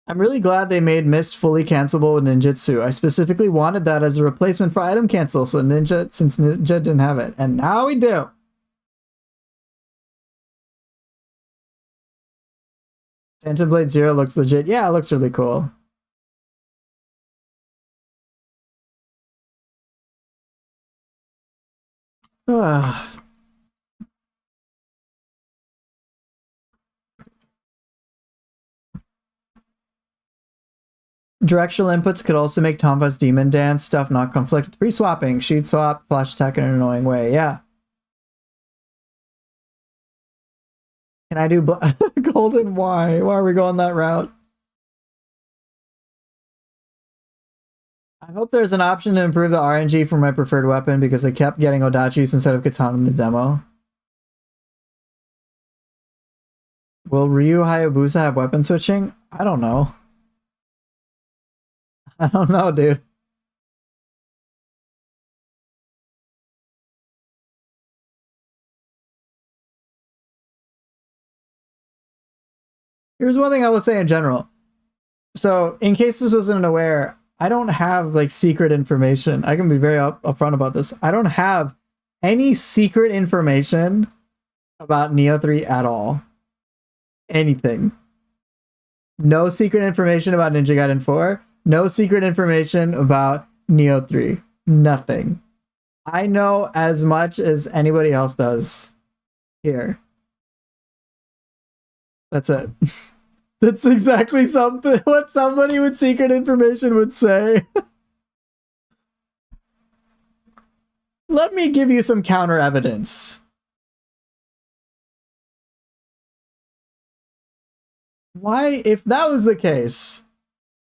I'm really glad they made Mist fully cancelable with ninjutsu. I specifically wanted that as a replacement for item cancel, so since Ninja didn't have it. And now we do. Phantom Blade Zero looks legit. Yeah, it looks really cool. Directional inputs could also make Tomva's demon dance stuff not conflict. Pre-swapping, she'd swap flash attack in an annoying way. Yeah. Can I do golden? Why? Why are we going that route? I hope there's an option to improve the RNG for my preferred weapon because I kept getting Odachis instead of Katana in the demo. Will Ryu Hayabusa have weapon switching? I don't know. I don't know, dude. Here's one thing I will say in general. So, in case this wasn't aware, I don't have like secret information. I can be very upfront about this. I don't have any secret information about Nioh 3 at all. Anything. No secret information about Ninja Gaiden 4. No secret information about Nioh 3. Nothing. I know as much as anybody else does here. That's it. That's exactly something what somebody with secret information would say. Let me give you some counter evidence. Why, if that was the case?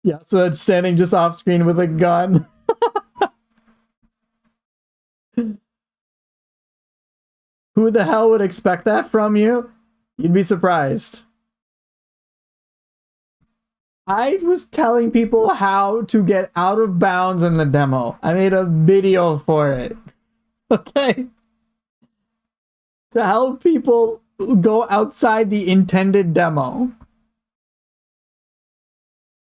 Yeah, so standing just off screen with a gun. Who the hell would expect that from you? You'd be surprised. I was telling people how to get out of bounds in the demo. I made a video for it. Okay? To help people go outside the intended demo.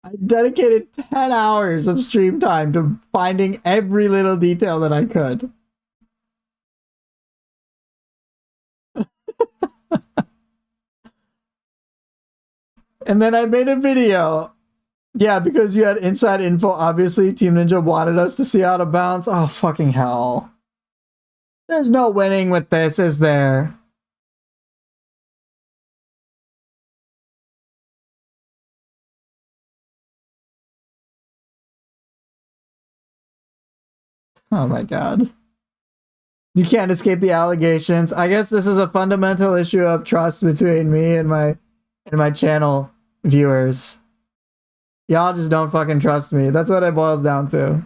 I dedicated 10 hours of stream time to finding every little detail that I could. And then I made a video. Yeah, because you had inside info, obviously. Team Ninja wanted us to see out of bounds. Oh, fucking hell. There's no winning with this, is there? Oh my god. You can't escape the allegations. I guess this is a fundamental issue of trust between me and my channel viewers. Y'all just don't fucking trust me. That's what it boils down to.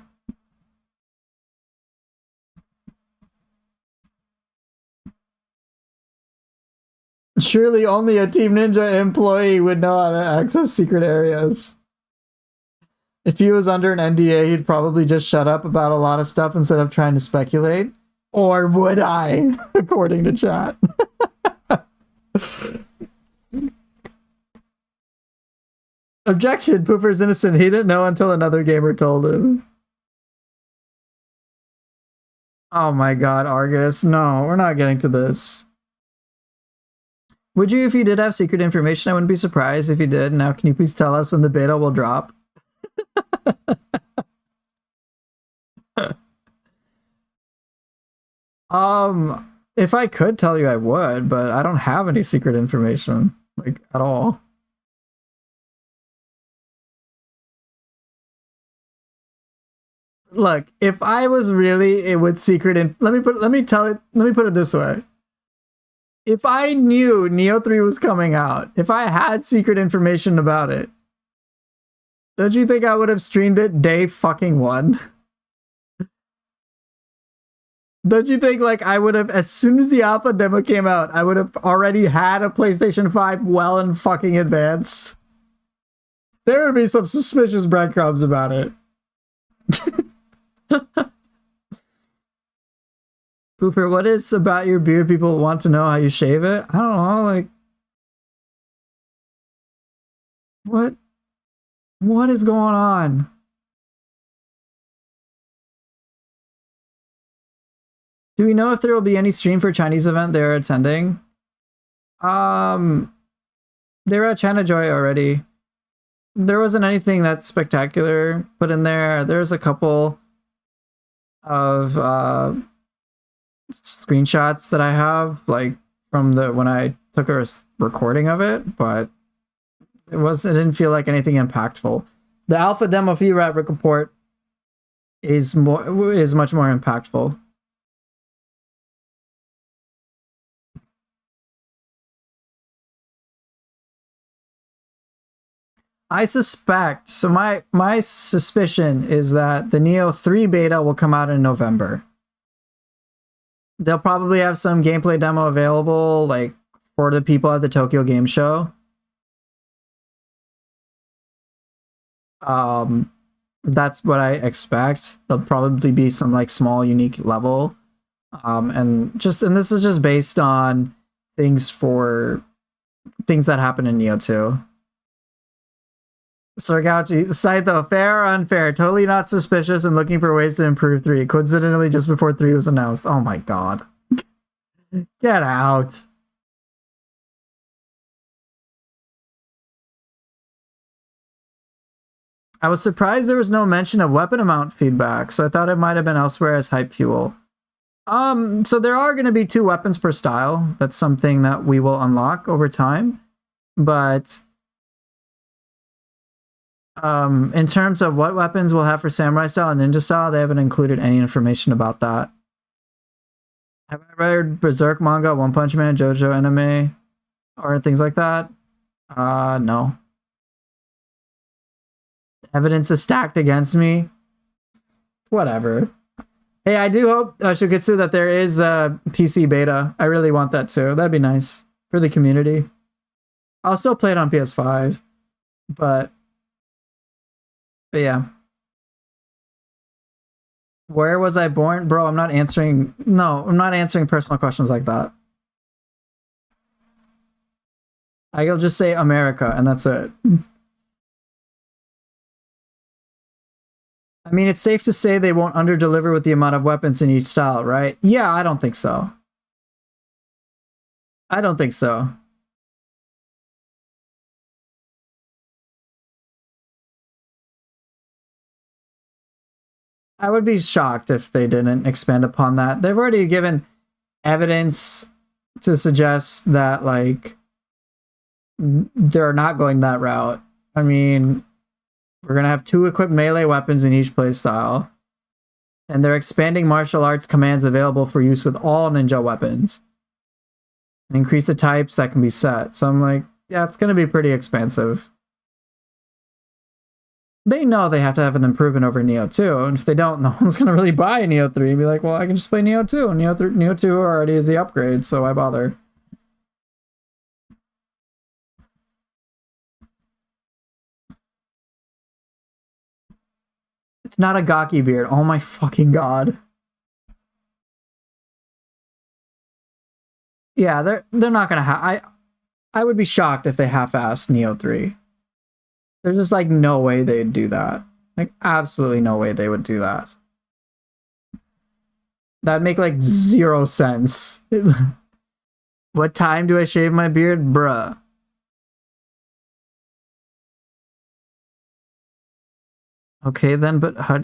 Surely only a Team Ninja employee would know how to access secret areas. If he was under an NDA, he'd probably just shut up about a lot of stuff instead of trying to speculate. Or would I, according to chat? Objection, Pooper's innocent. He didn't know until another gamer told him. Oh my god, Argus. No, we're not getting to this. Would you if you did have secret information? I wouldn't be surprised if you did. Now, can you please tell us when the beta will drop? If I could tell you, I would, but I don't have any secret information, like, at all. Look, if I was really with secret let me put it this way. If I knew Nioh 3 was coming out, if I had secret information about it, don't you think I would have streamed it day fucking one? Don't you think, like, I would have, as soon as the alpha demo came out, I would have already had a PlayStation 5 well in fucking advance? There would be some suspicious breadcrumbs about it. Pooper, what is about your beard people want to know how you shave it? I don't know, like... What is going on? Do we know if there will be any stream for Chinese event they're attending? They were at China Joy already. There wasn't anything that spectacular put in there. There's a couple of screenshots that I have, like from when I took a recording of it, but it didn't feel like anything impactful. The alpha demo feedback report is much more impactful. I suspect, so my suspicion is that the Nioh 3 beta will come out in November. They'll probably have some gameplay demo available, like, for the people at the Tokyo Game Show. That's what I expect. There'll probably be some, like, small, unique level. And this is just based on things that happen in Nioh 2. Sargauchi, side though, fair or unfair? Totally not suspicious and looking for ways to improve 3. Coincidentally, just before 3 was announced. Oh my god. Get out. I was surprised there was no mention of weapon amount feedback, so I thought it might have been elsewhere as hype fuel. So there are going to be 2 weapons per style. That's something that we will unlock over time. But in terms of what weapons we'll have for samurai style and ninja style, they haven't included any information about that. Have I read Berserk manga, One Punch Man, JoJo anime, or things like that? No. Evidence is stacked against me. Whatever. Hey, I do hope, Shuketsu, that there is a PC beta. I really want that too. That'd be nice for the community. I'll still play it on PS5, but yeah. Where was I born? Bro, I'm not answering personal questions like that. I'll just say America, and that's it. I mean, it's safe to say they won't underdeliver with the amount of weapons in each style, right? Yeah, I don't think so. I don't think so. I would be shocked if they didn't expand upon that. They've already given evidence to suggest that, like, they're not going that route. I mean, we're going to have 2 equipped melee weapons in each playstyle. And they're expanding martial arts commands available for use with all ninja weapons. And increase the types that can be set. So I'm like, yeah, it's going to be pretty expansive. They know they have to have an improvement over Nioh 2, and if they don't, no one's going to really buy Nioh 3 and be like, well, I can just play Nioh 2. Nioh 2 already is the upgrade, so why bother? It's not a gaki beard. Oh my fucking god. Yeah, they're not going to I would be shocked if they half-assed Nioh 3. There's just, like, no way they'd do that. Like, absolutely no way they would do that. That'd make, like, 0 sense. What time do I shave my beard? Bruh. Okay, then, but how...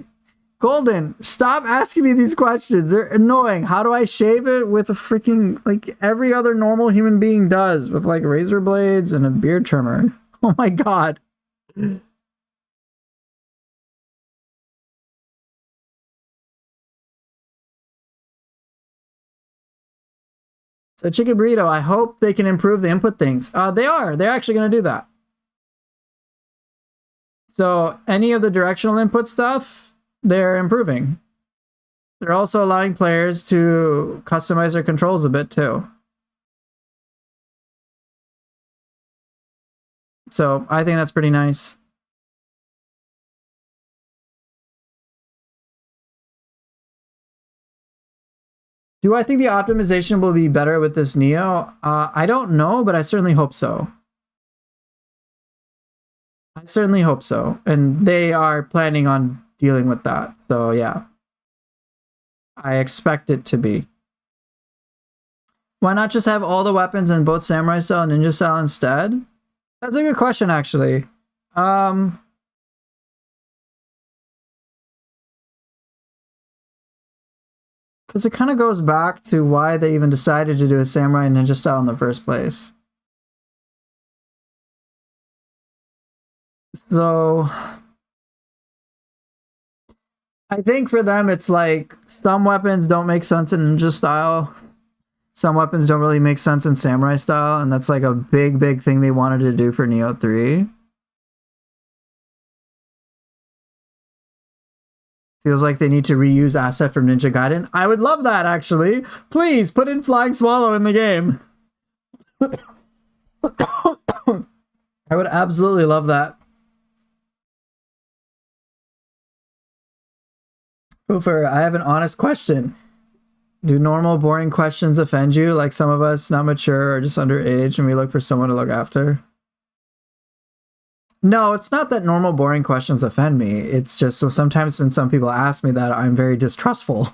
Golden, stop asking me these questions. They're annoying. How do I shave it? With a freaking, like, every other normal human being does. With, like, razor blades and a beard trimmer. Oh my god. So Chicken Burrito, I hope they can improve the input things. They are. They're actually going to do that. So any of the directional input stuff, they're improving. They're also allowing players to customize their controls a bit too. So I think that's pretty nice. Do I think the optimization will be better with this Nioh? I don't know, but I certainly hope so. I certainly hope so. And they are planning on dealing with that. So yeah. I expect it to be. Why not just have all the weapons in both Samurai style and Ninja style instead? That's a good question, actually. Because it kind of goes back to why they even decided to do a Samurai and Ninja style in the first place. So I think for them, it's like some weapons don't make sense in ninja style. Some weapons don't really make sense in samurai style, and that's like a big thing they wanted to do for Nioh 3. Feels like they need to reuse asset from Ninja Gaiden. I would love that, actually. Please put in Flying Swallow in the game. I would absolutely love that. Poofer, I have an honest question. Do normal, boring questions offend you? Like some of us, not mature or just underage, and we look for someone to look after? No, it's not that normal, boring questions offend me. It's just so sometimes when some people ask me that, I'm very distrustful.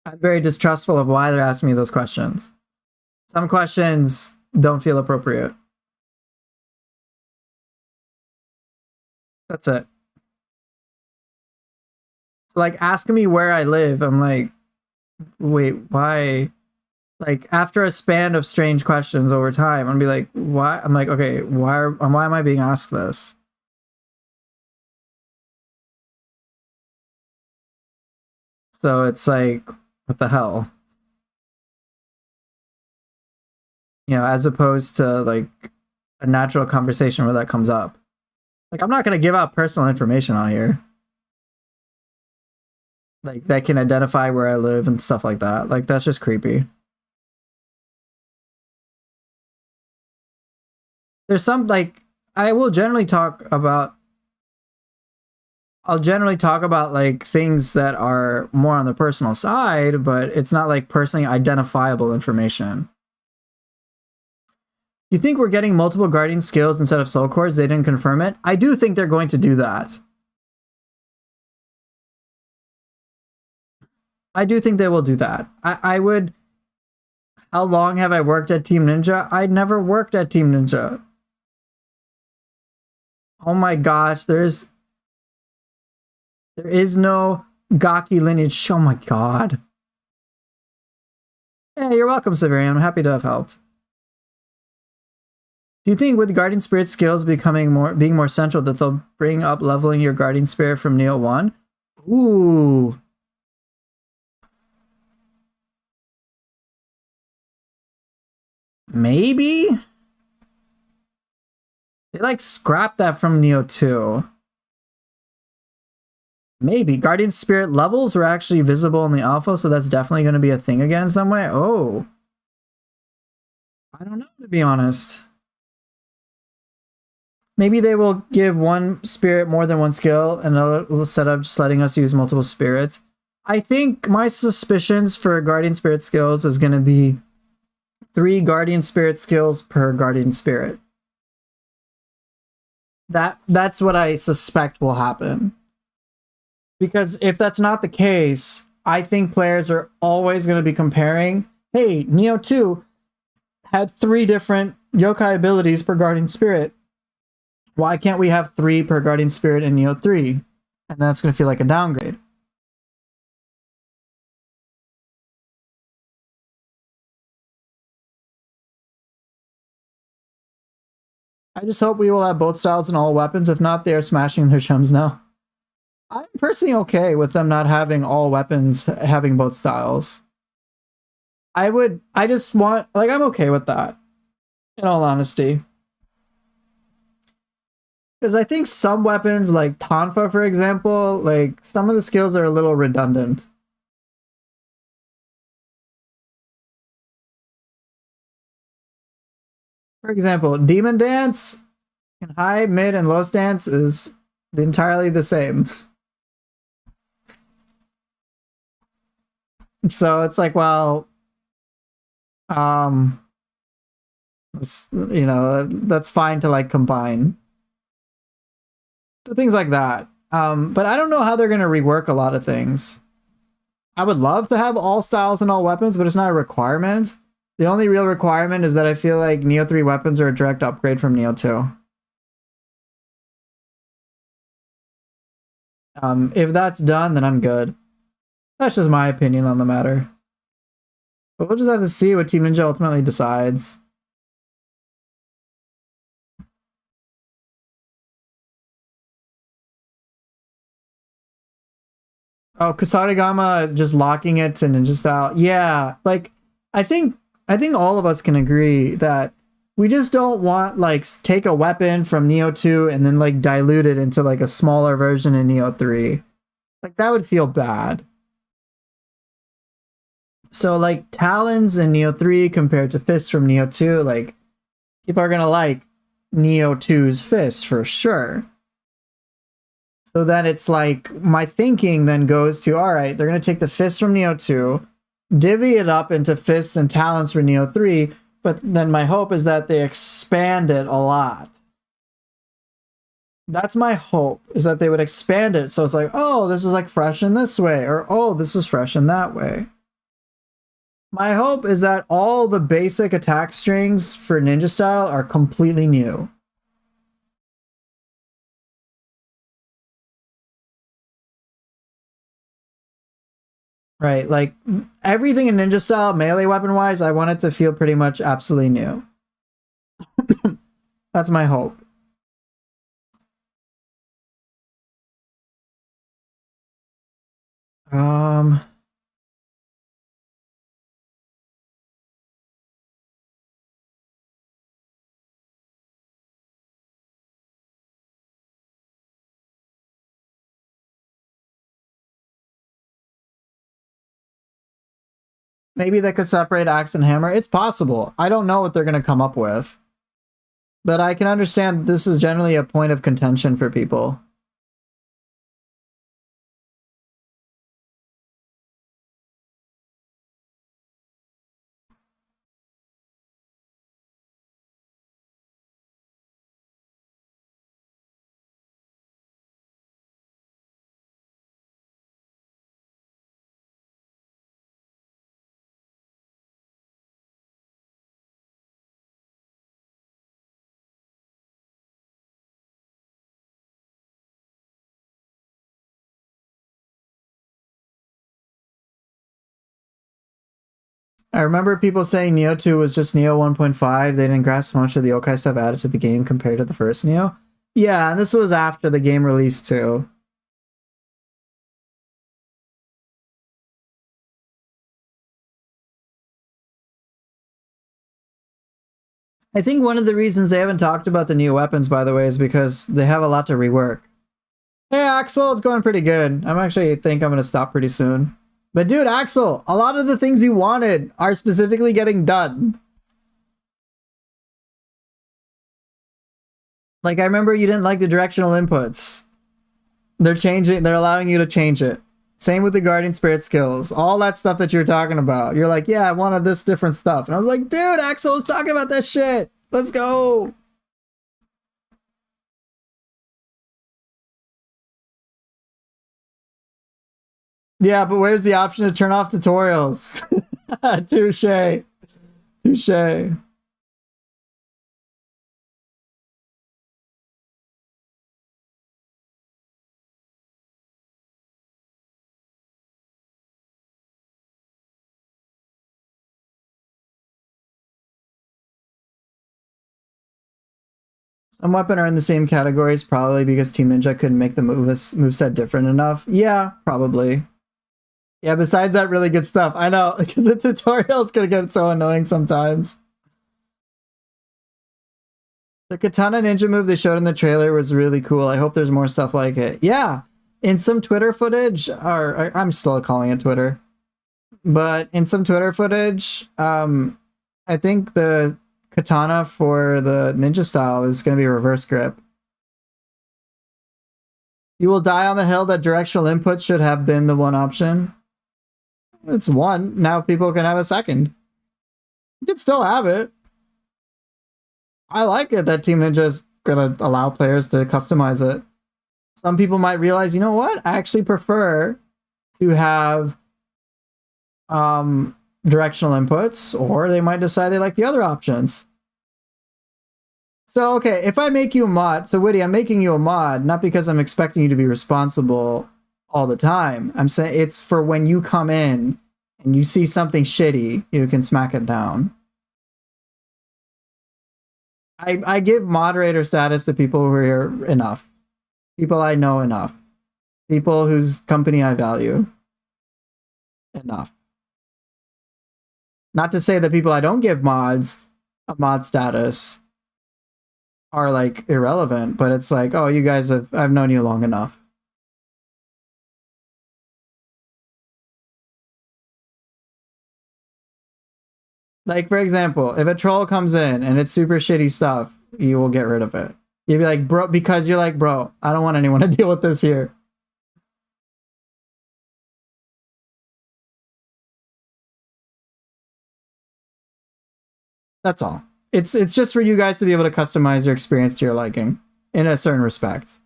I'm very distrustful of why they're asking me those questions. Some questions don't feel appropriate. That's it. So, like, asking me where I live, I'm like, wait, why? Like, after a span of strange questions over time, I'd be like, why? I'm like, okay, why am I being asked this? So it's like, what the hell? You know, as opposed to like a natural conversation where that comes up. Like, I'm not going to give out personal information on here. Like, that can identify where I live and stuff like that. Like, that's just creepy. There's some, like, I'll generally talk about like things that are more on the personal side, but it's not like personally identifiable information. You think we're getting multiple guardian skills instead of soul cores? They didn't confirm it. I do think they're going to do that. I do think they will do that. I would. How long have I worked at Team Ninja? I never worked at Team Ninja. Oh my gosh, there is no Gaki lineage. Oh my god. Hey, you're welcome, Severian. I'm happy to have helped. Do you think with Guardian Spirit skills being more central that they'll bring up leveling your Guardian Spirit from Nioh 1? Ooh. Maybe? They like scrapped that from Nioh 2. Maybe. Guardian Spirit levels were actually visible in the alpha, so that's definitely going to be a thing again in some way. Oh. I don't know, to be honest. Maybe they will give one spirit more than one skill, and instead of just letting us use multiple spirits. I think my suspicions for Guardian Spirit skills is going to be 3 Guardian Spirit skills per Guardian Spirit. That's what I suspect will happen. Because if that's not the case, I think players are always going to be comparing, hey, Nioh 2 had 3 different yokai abilities per Guardian Spirit. Why can't we have 3 per Guardian Spirit in Nioh 3? And that's going to feel like a downgrade. I just hope we will have both styles in all weapons. If not, they are smashing their chems now. I'm personally okay with them not having all weapons having both styles. I just want, like, I'm okay with that, in all honesty. Because I think some weapons, like Tonfa, for example, like, some of the skills are a little redundant. For example, Demon Dance in high, mid, and low stance is entirely the same. So it's like, well, you know, that's fine to like combine. So things like that. But I don't know how they're going to rework a lot of things. I would love to have all styles and all weapons, but it's not a requirement. The only real requirement is that I feel like Nioh 3 weapons are a direct upgrade from Nioh 2. If that's done, then I'm good. That's just my opinion on the matter. But we'll just have to see what Team Ninja ultimately decides. Oh, Kusarigama just locking it to ninja style. Yeah, like I think all of us can agree that we just don't want like take a weapon from Nioh 2 and then like dilute it into like a smaller version in Nioh 3. Like that would feel bad. So like talons in Nioh 3 compared to fists from Nioh 2, like people are gonna like Nioh 2's fists for sure. So then it's like my thinking then goes to all right, they're gonna take the fists from Nioh 2, divvy it up into fists and talons for Nioh 3, but then my hope is that they expand it a lot. That's my hope, is that they would expand it so it's like, oh, this is like fresh in this way, or oh, this is fresh in that way. My hope is that all the basic attack strings for ninja style are completely new. Right, like everything in ninja style, melee weapon wise, I want it to feel pretty much absolutely new. That's my hope. Um, Maybe they could separate axe and hammer. It's possible. I don't know what they're going to come up with. But I can understand this is generally a point of contention for people. I remember people saying Nioh 2 was just Nioh 1.5. They didn't grasp much of the Yokai stuff added to the game compared to the first Nioh. Yeah, and this was after the game release too. I think one of the reasons they haven't talked about the new weapons, by the way, is because they have a lot to rework. Hey, Axel, it's going pretty good. I'm actually think I'm going to stop pretty soon. But dude, Axel, a lot of the things you wanted are specifically getting done. Like, I remember you didn't like the directional inputs. They're allowing you to change it. Same with the guardian spirit skills. All that stuff that you're talking about. You're like, yeah, I wanted this different stuff. And I was like, dude, Axel was talking about that shit. Let's go. Yeah, but where's the option to turn off tutorials? Touche. Touche. Some weapon are in the same categories, probably because Team Ninja couldn't make the moveset different enough. Yeah, probably. Yeah, besides that really good stuff. I know, because the tutorial's gonna get so annoying sometimes. The katana ninja move they showed in the trailer was really cool. I hope there's more stuff like it. Yeah, in some Twitter footage, or I'm still calling it Twitter, but in some Twitter footage, I think the katana for the ninja style is going to be reverse grip. You will die on the hill that directional input should have been the one option. It's one. Now people can have a second. You can still have it. I like it that Team Ninja is going to allow players to customize it. Some people might realize, you know what? I actually prefer to have directional inputs, or they might decide they like the other options. So, okay, if I make you a mod, so Witty, I'm making you a mod, not because I'm expecting you to be responsible all the time. I'm saying it's for when you come in and you see something shitty, you can smack it down. I give moderator status to people who are enough. People I know enough. People whose company I value enough. Not to say that people I don't give mods a mod status are like irrelevant, but it's like, oh, you guys I've known you long enough. Like, for example, if a troll comes in and it's super shitty stuff, you will get rid of it. You'd be like, bro, because you're like, bro, I don't want anyone to deal with this here. That's all. It's just for you guys to be able to customize your experience to your liking in a certain respect.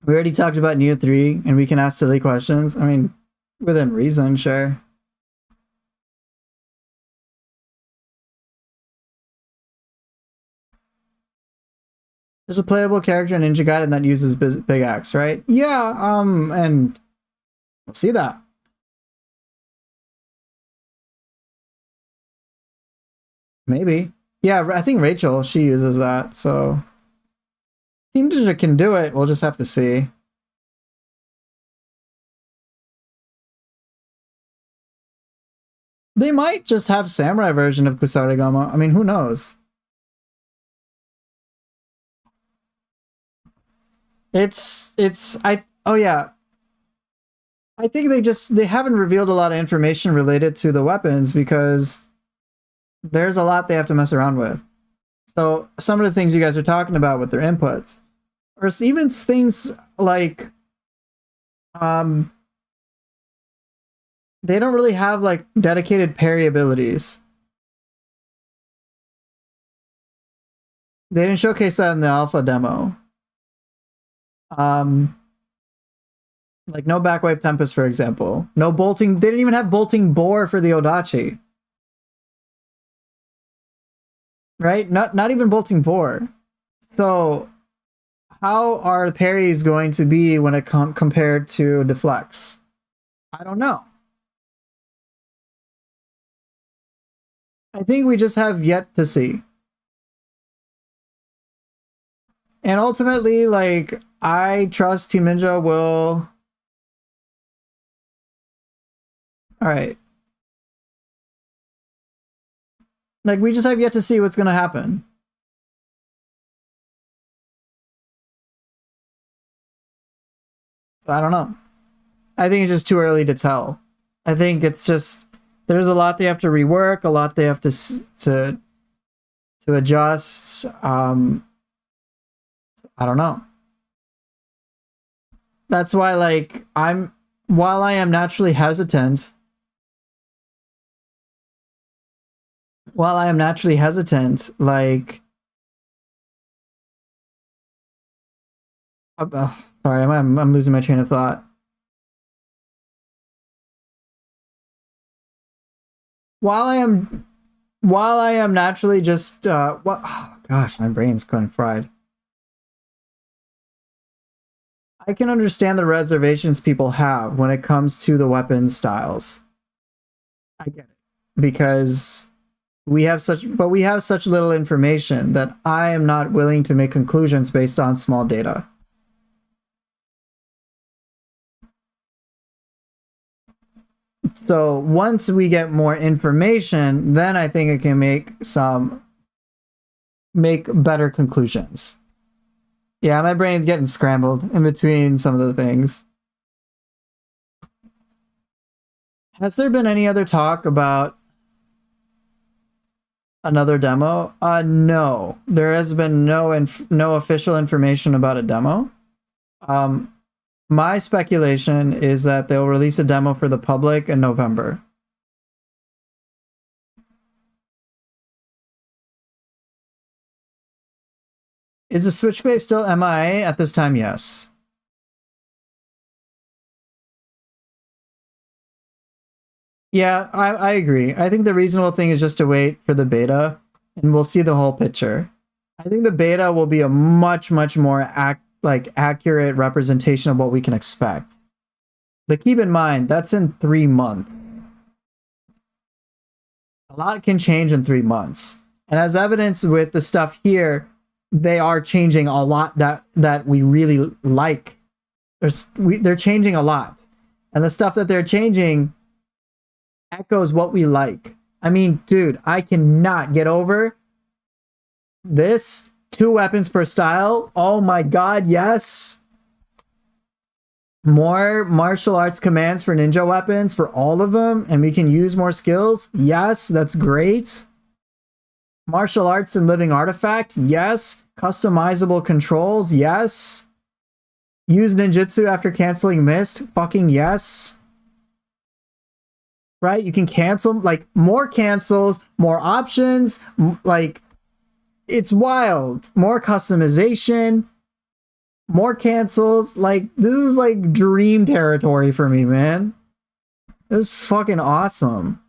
We already talked about Nioh 3, and we can ask silly questions. I mean, within reason, sure. There's a playable character in Ninja Gaiden that uses Big Axe, right? Yeah, and we'll see that. Maybe. Yeah, I think Rachel, she uses that, so Team Ninja can do it. We'll just have to see. They might just have samurai version of Kusarigama. I mean, who knows? Oh yeah. I think they haven't revealed a lot of information related to the weapons because there's a lot they have to mess around with. So some of the things you guys are talking about with their inputs, or even things like, they don't really have like dedicated parry abilities. They didn't showcase that in the alpha demo. Like no backwave Tempest, for example. No bolting. They didn't even have bolting bore for the Odachi. Right? Not even bolting bore. So how are parries going to be when it compared to deflects? I don't know. I think we just have yet to see. And ultimately, like, I trust Team Ninja will... Alright. Like, we just have yet to see what's gonna happen. I don't know. I think it's just too early to tell. I think it's just... There's a lot they have to rework, a lot they have to adjust. I don't know. That's why, like, while I am naturally hesitant, like, sorry, I'm losing my train of thought. While I am naturally just what? Oh, gosh, my brain's going fried. I can understand the reservations people have when it comes to the weapon styles. I get it because we have such little information that I am not willing to make conclusions based on small data. So once we get more information, then I think it can make better conclusions. Yeah, my brain's getting scrambled in between some of the things. Has there been any other talk about another demo? No. There has been no official information about a demo. My speculation is that they'll release a demo for the public in November. Is the Switchblade still MIA at this time? Yes. Yeah, I agree. I think the reasonable thing is just to wait for the beta, and we'll see the whole picture. I think the beta will be a much more accurate representation of what we can expect. But keep in mind, that's in 3 months. A lot can change in 3 months. And as evidence with the stuff here, they are changing a lot that we really like. They're changing a lot, and the stuff that they're changing echoes what we like. I mean, dude, I cannot get over this 2 weapons per style. Oh my god, yes. More martial arts commands for ninja weapons for all of them, and we can use more skills. Yes, that's great. Martial arts and living artifact. Yes. Customizable controls. Yes. Use ninjutsu after canceling mist. Fucking yes. Right? You can cancel, like, more cancels, more options. Like, it's wild. More customization. More cancels. Like, this is like dream territory for me, man. This is fucking awesome.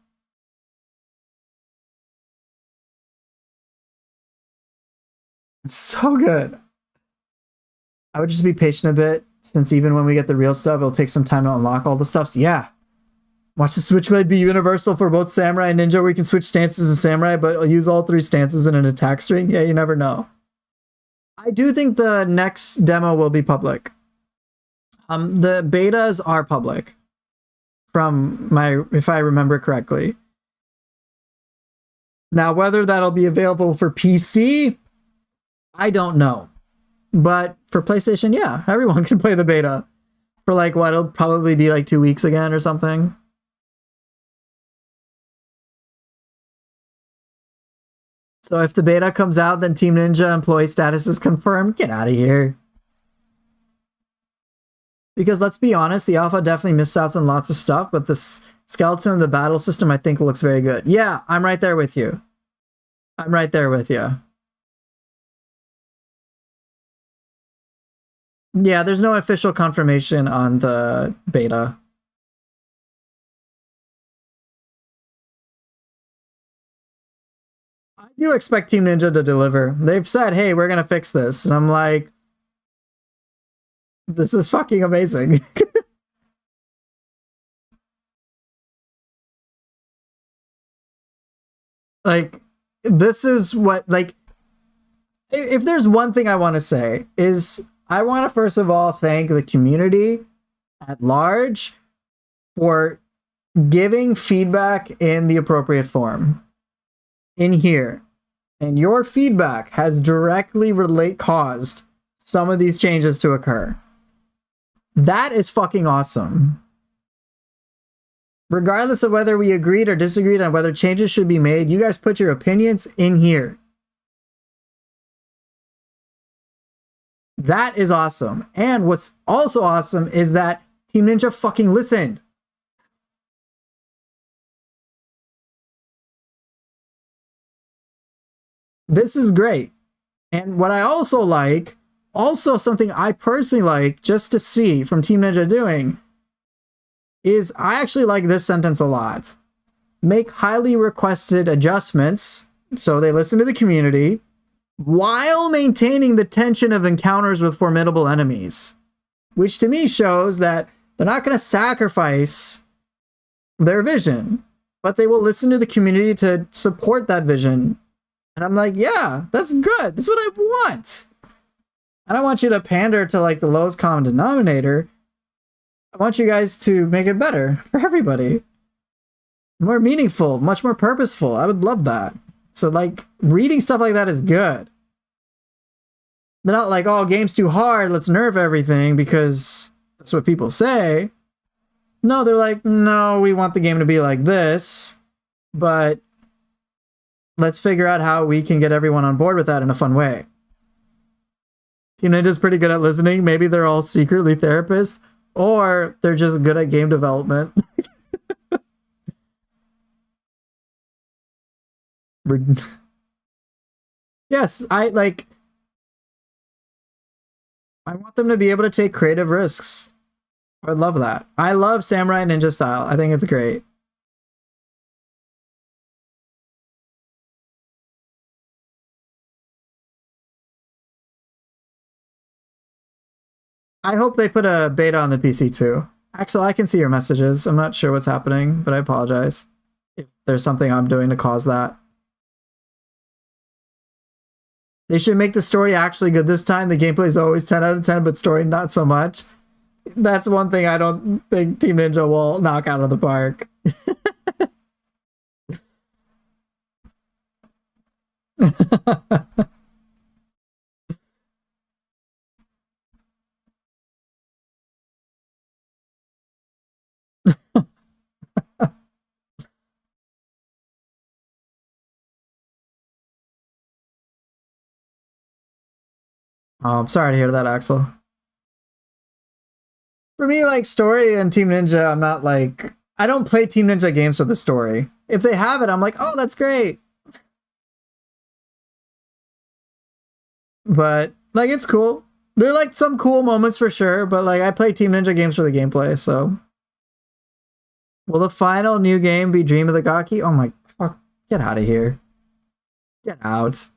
It's so good. I would just be patient a bit, since even when we get the real stuff, it'll take some time to unlock all the stuff. So yeah. Watch the Switchblade be universal for both Samurai and Ninja, where you can switch stances in Samurai, but I'll use all 3 stances in an attack string. Yeah, you never know. I do think the next demo will be public. The betas are public, if I remember correctly. Now, whether that'll be available for PC, I don't know. But for PlayStation, yeah, everyone can play the beta for like what, it'll probably be like 2 weeks again or something. So if the beta comes out, then Team Ninja employee status is confirmed. Get out of here. Because let's be honest, the alpha definitely missed out on lots of stuff, but the skeleton of the battle system, I think, looks very good. Yeah, I'm right there with you. I'm right there with you. Yeah, there's no official confirmation on the beta. I do expect Team Ninja to deliver. They've said, hey, we're gonna fix this. And I'm like, this is fucking amazing. Like, this is what, like, if there's one thing I want to say is I want to first of all thank the community at large for giving feedback in the appropriate form in here. And your feedback has directly caused some of these changes to occur. That is fucking awesome. Regardless of whether we agreed or disagreed on whether changes should be made, you guys put your opinions in here. That is awesome. And what's also awesome is that Team Ninja fucking listened. This is great. And what I also like, also something I personally like just to see from Team Ninja doing, is I actually like this sentence a lot. Make highly requested adjustments, so they listen to the community, while maintaining the tension of encounters with formidable enemies. Which to me shows that they're not going to sacrifice their vision, but they will listen to the community to support that vision. And I'm like, yeah, that's good. That's what I want. I don't want you to pander to like the lowest common denominator. I want you guys to make it better for everybody. More meaningful, much more purposeful. I would love that. So like reading stuff like that is good. They're not like, oh, game's too hard, let's nerf everything because that's what people say. No, they're like, no, we want the game to be like this, but let's figure out how we can get everyone on board with that in a fun way. Team Ninja's pretty good at listening. Maybe they're all secretly therapists, or they're just good at game development. Yes, I want them to be able to take creative risks. I would love that. I love Samurai Ninja style. I think it's great. I hope they put a beta on the PC too. Axel, I can see your messages. I'm not sure what's happening, but I apologize if there's something I'm doing to cause that. They should make the story actually good this time. The gameplay is always 10 out of 10, but story not so much. That's one thing I don't think Team Ninja will knock out of the park. Oh, I'm sorry to hear that, Axel. For me, like story and Team Ninja, I'm not like I don't play Team Ninja games for the story. If they have it, I'm like, oh, that's great. But like, it's cool. There are like some cool moments for sure. But like, I play Team Ninja games for the gameplay. So, will the final new game be Dream of the Gaki? Oh my fuck! Get out of here! Get out!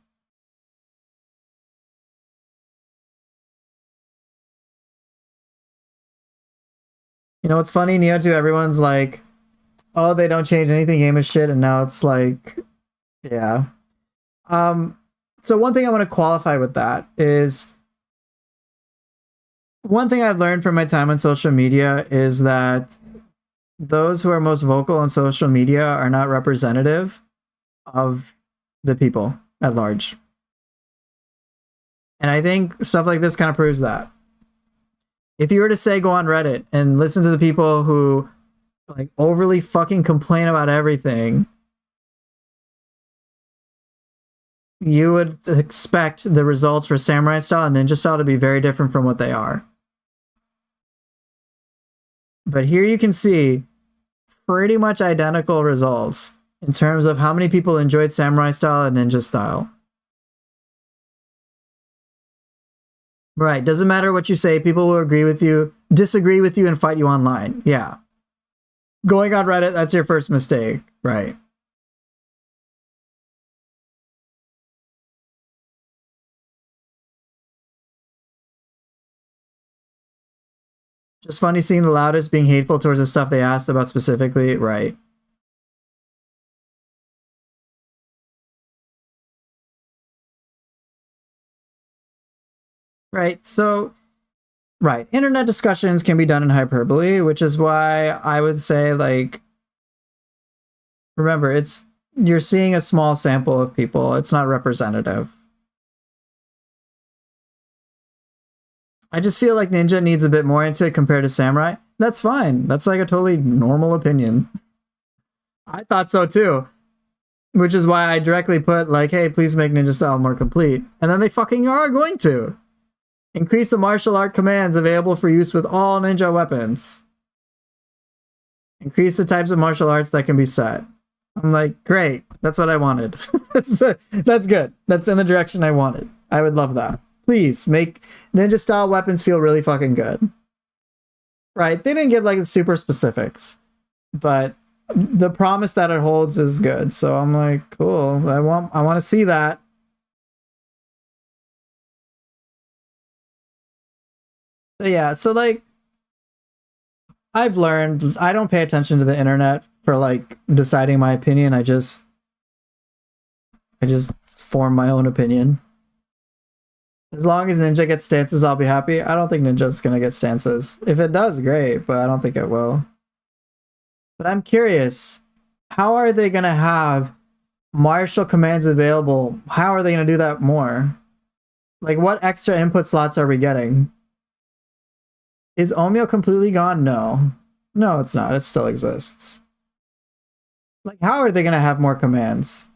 You know what's funny? Nioh 2, everyone's like, oh, they don't change anything, game is shit, and now it's like, yeah. So one thing I want to qualify with that is one thing I've learned from my time on social media is that those who are most vocal on social media are not representative of the people at large. And I think stuff like this kind of proves that. If you were to say go on Reddit and listen to the people who like overly fucking complain about everything, you would expect the results for Samurai Style and Ninja Style to be very different from what they are. But here you can see pretty much identical results in terms of how many people enjoyed Samurai Style and Ninja Style. Right, doesn't matter what you say, people will agree with you, disagree with you, and fight you online. Yeah. Going on Reddit, that's your first mistake. Right. Just funny seeing the loudest being hateful towards the stuff they asked about specifically. Right. Right. So, right. Internet discussions can be done in hyperbole, which is why I would say, like, remember, you're seeing a small sample of people. It's not representative. I just feel like Ninja needs a bit more into it compared to Samurai. That's fine. That's like a totally normal opinion. I thought so too. Which is why I directly put like, hey, please make Ninja Style more complete. And then they fucking are going to. Increase the martial art commands available for use with all ninja weapons. Increase the types of martial arts that can be set. I'm like, great. That's what I wanted. That's good. That's in the direction I wanted. I would love that. Please make ninja style weapons feel really fucking good. Right? They didn't give like super specifics, but the promise that it holds is good. So I'm like, cool. I want to see that. But yeah, so like I've learned I don't pay attention to the internet for like deciding my opinion. I just form my own opinion. As long as Ninja gets stances, I'll be happy. I don't think Ninja's gonna get stances. If it does, great, but I don't think it will. But I'm curious, how are they gonna have martial commands available? How are they gonna do that more? Like, what extra input slots are we getting? Is Omeo completely gone? No. No, it's not. It still exists. Like, how are they gonna have more commands?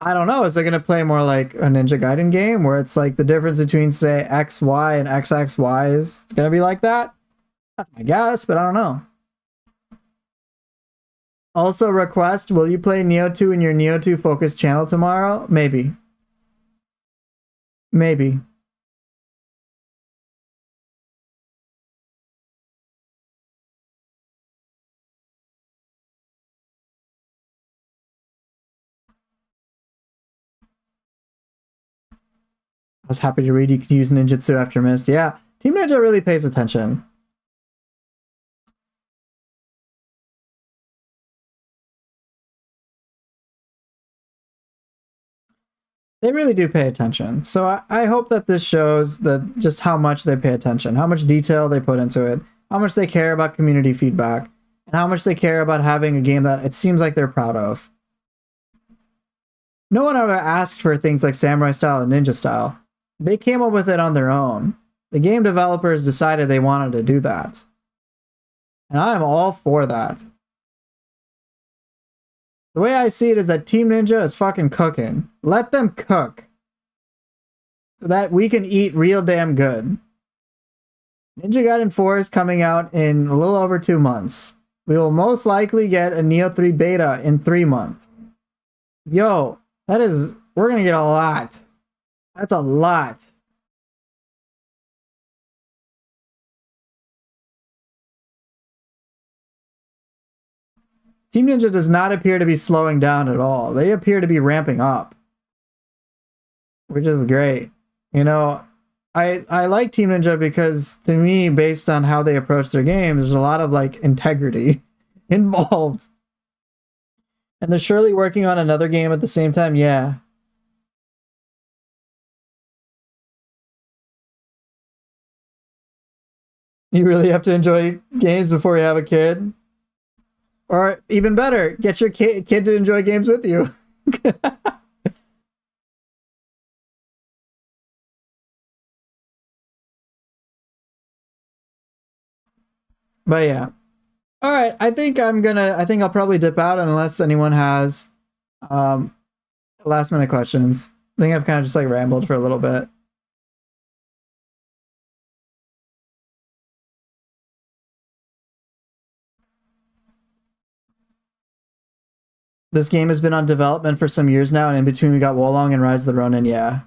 I don't know. Is it going to play more like a Ninja Gaiden game where it's like the difference between, say, X, Y, and X, X, Y is going to be like that? That's my guess, but I don't know. Also, request, will you play Nioh 2 in your Nioh 2 focus channel tomorrow? Maybe. Maybe. I was happy to read you could use ninjutsu after mist. Yeah, Team Ninja really pays attention. They really do pay attention. So I hope that this shows that just how much they pay attention, how much detail they put into it, how much they care about community feedback, and how much they care about having a game that it seems like they're proud of. No one ever asked for things like Samurai style and Ninja style. They came up with it on their own. The game developers decided they wanted to do that. And I'm all for that. The way I see it is that Team Ninja is fucking cooking. Let them cook. So that we can eat real damn good. Ninja Gaiden 4 is coming out in a little over 2 months. We will most likely get a Nioh 3 beta in 3 months. Yo, we're gonna get a lot. That's a lot. Team Ninja does not appear to be slowing down at all. They appear to be ramping up, which is great. You know, I like Team Ninja because to me, based on how they approach their games, there's a lot of like integrity involved. And they're surely working on another game at the same time. Yeah. You really have to enjoy games before you have a kid. Or even better, get your kid to enjoy games with you. But yeah. All right, I think I'll probably dip out unless anyone has last minute questions. I think I've kind of just like rambled for a little bit. This game has been on development for some years now, and in between we got Wolong and Rise of the Ronin, yeah.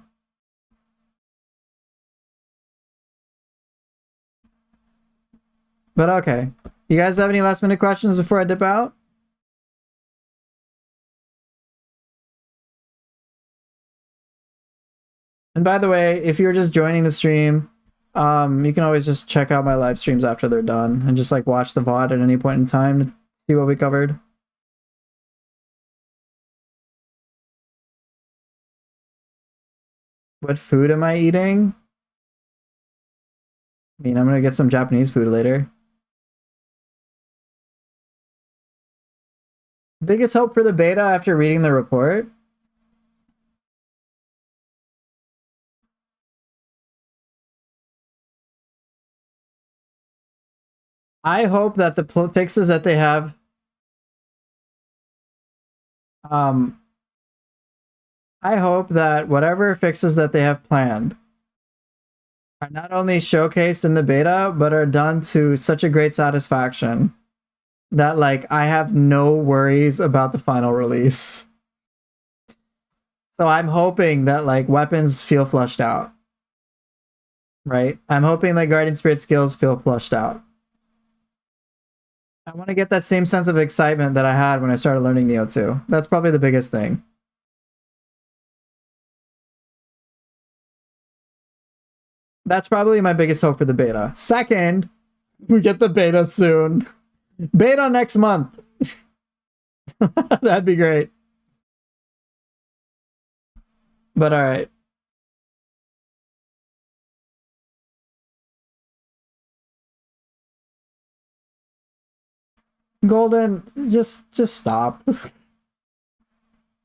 But okay. You guys have any last minute questions before I dip out? And by the way, if you're just joining the stream, you can always just check out my live streams after they're done and just like watch the VOD at any point in time to see what we covered. What food am I eating? I mean, I'm gonna get some Japanese food later. Biggest hope for the beta after reading the report? I hope that the fixes that they have I hope that whatever fixes that they have planned are not only showcased in the beta, but are done to such a great satisfaction that like I have no worries about the final release. So I'm hoping that like weapons feel flushed out. Right? I'm hoping that Guardian Spirit skills feel flushed out. I want to get that same sense of excitement that I had when I started learning Nioh 2. That's probably the biggest thing. That's probably my biggest hope for the beta. Second, we get the beta soon. Beta next month. That'd be great. But all right. Golden, just stop.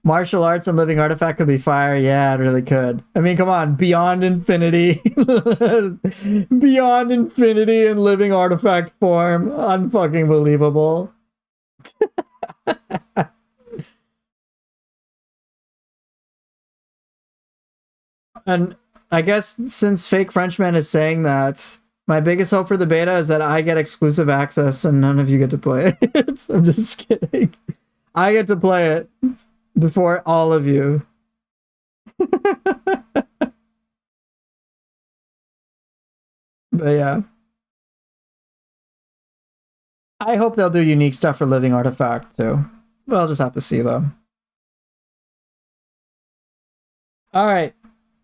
Martial arts and living artifact could be fire. Yeah, it really could. I mean, come on, beyond infinity. Beyond infinity in living artifact form. Unfucking believable. And I guess since Fake Frenchman is saying that, my biggest hope for the beta is that I get exclusive access and none of you get to play it. I'm just kidding. I get to play it before all of you. But yeah. I hope they'll do unique stuff for Living Artifact too. We'll just have to see though. Alright.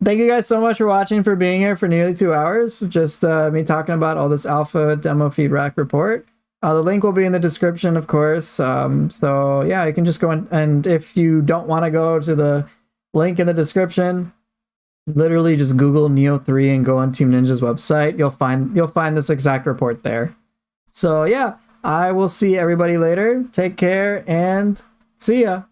Thank you guys so much for watching, for being here for nearly 2 hours. Just me talking about all this alpha demo feedback report. The link will be in the description, of course. So yeah, you can just go and if you don't want to go to the Link in the description. Literally just Google Nioh 3 and go on Team Ninja's website. You'll find this exact report there. So yeah, I will see everybody later. Take care and see ya.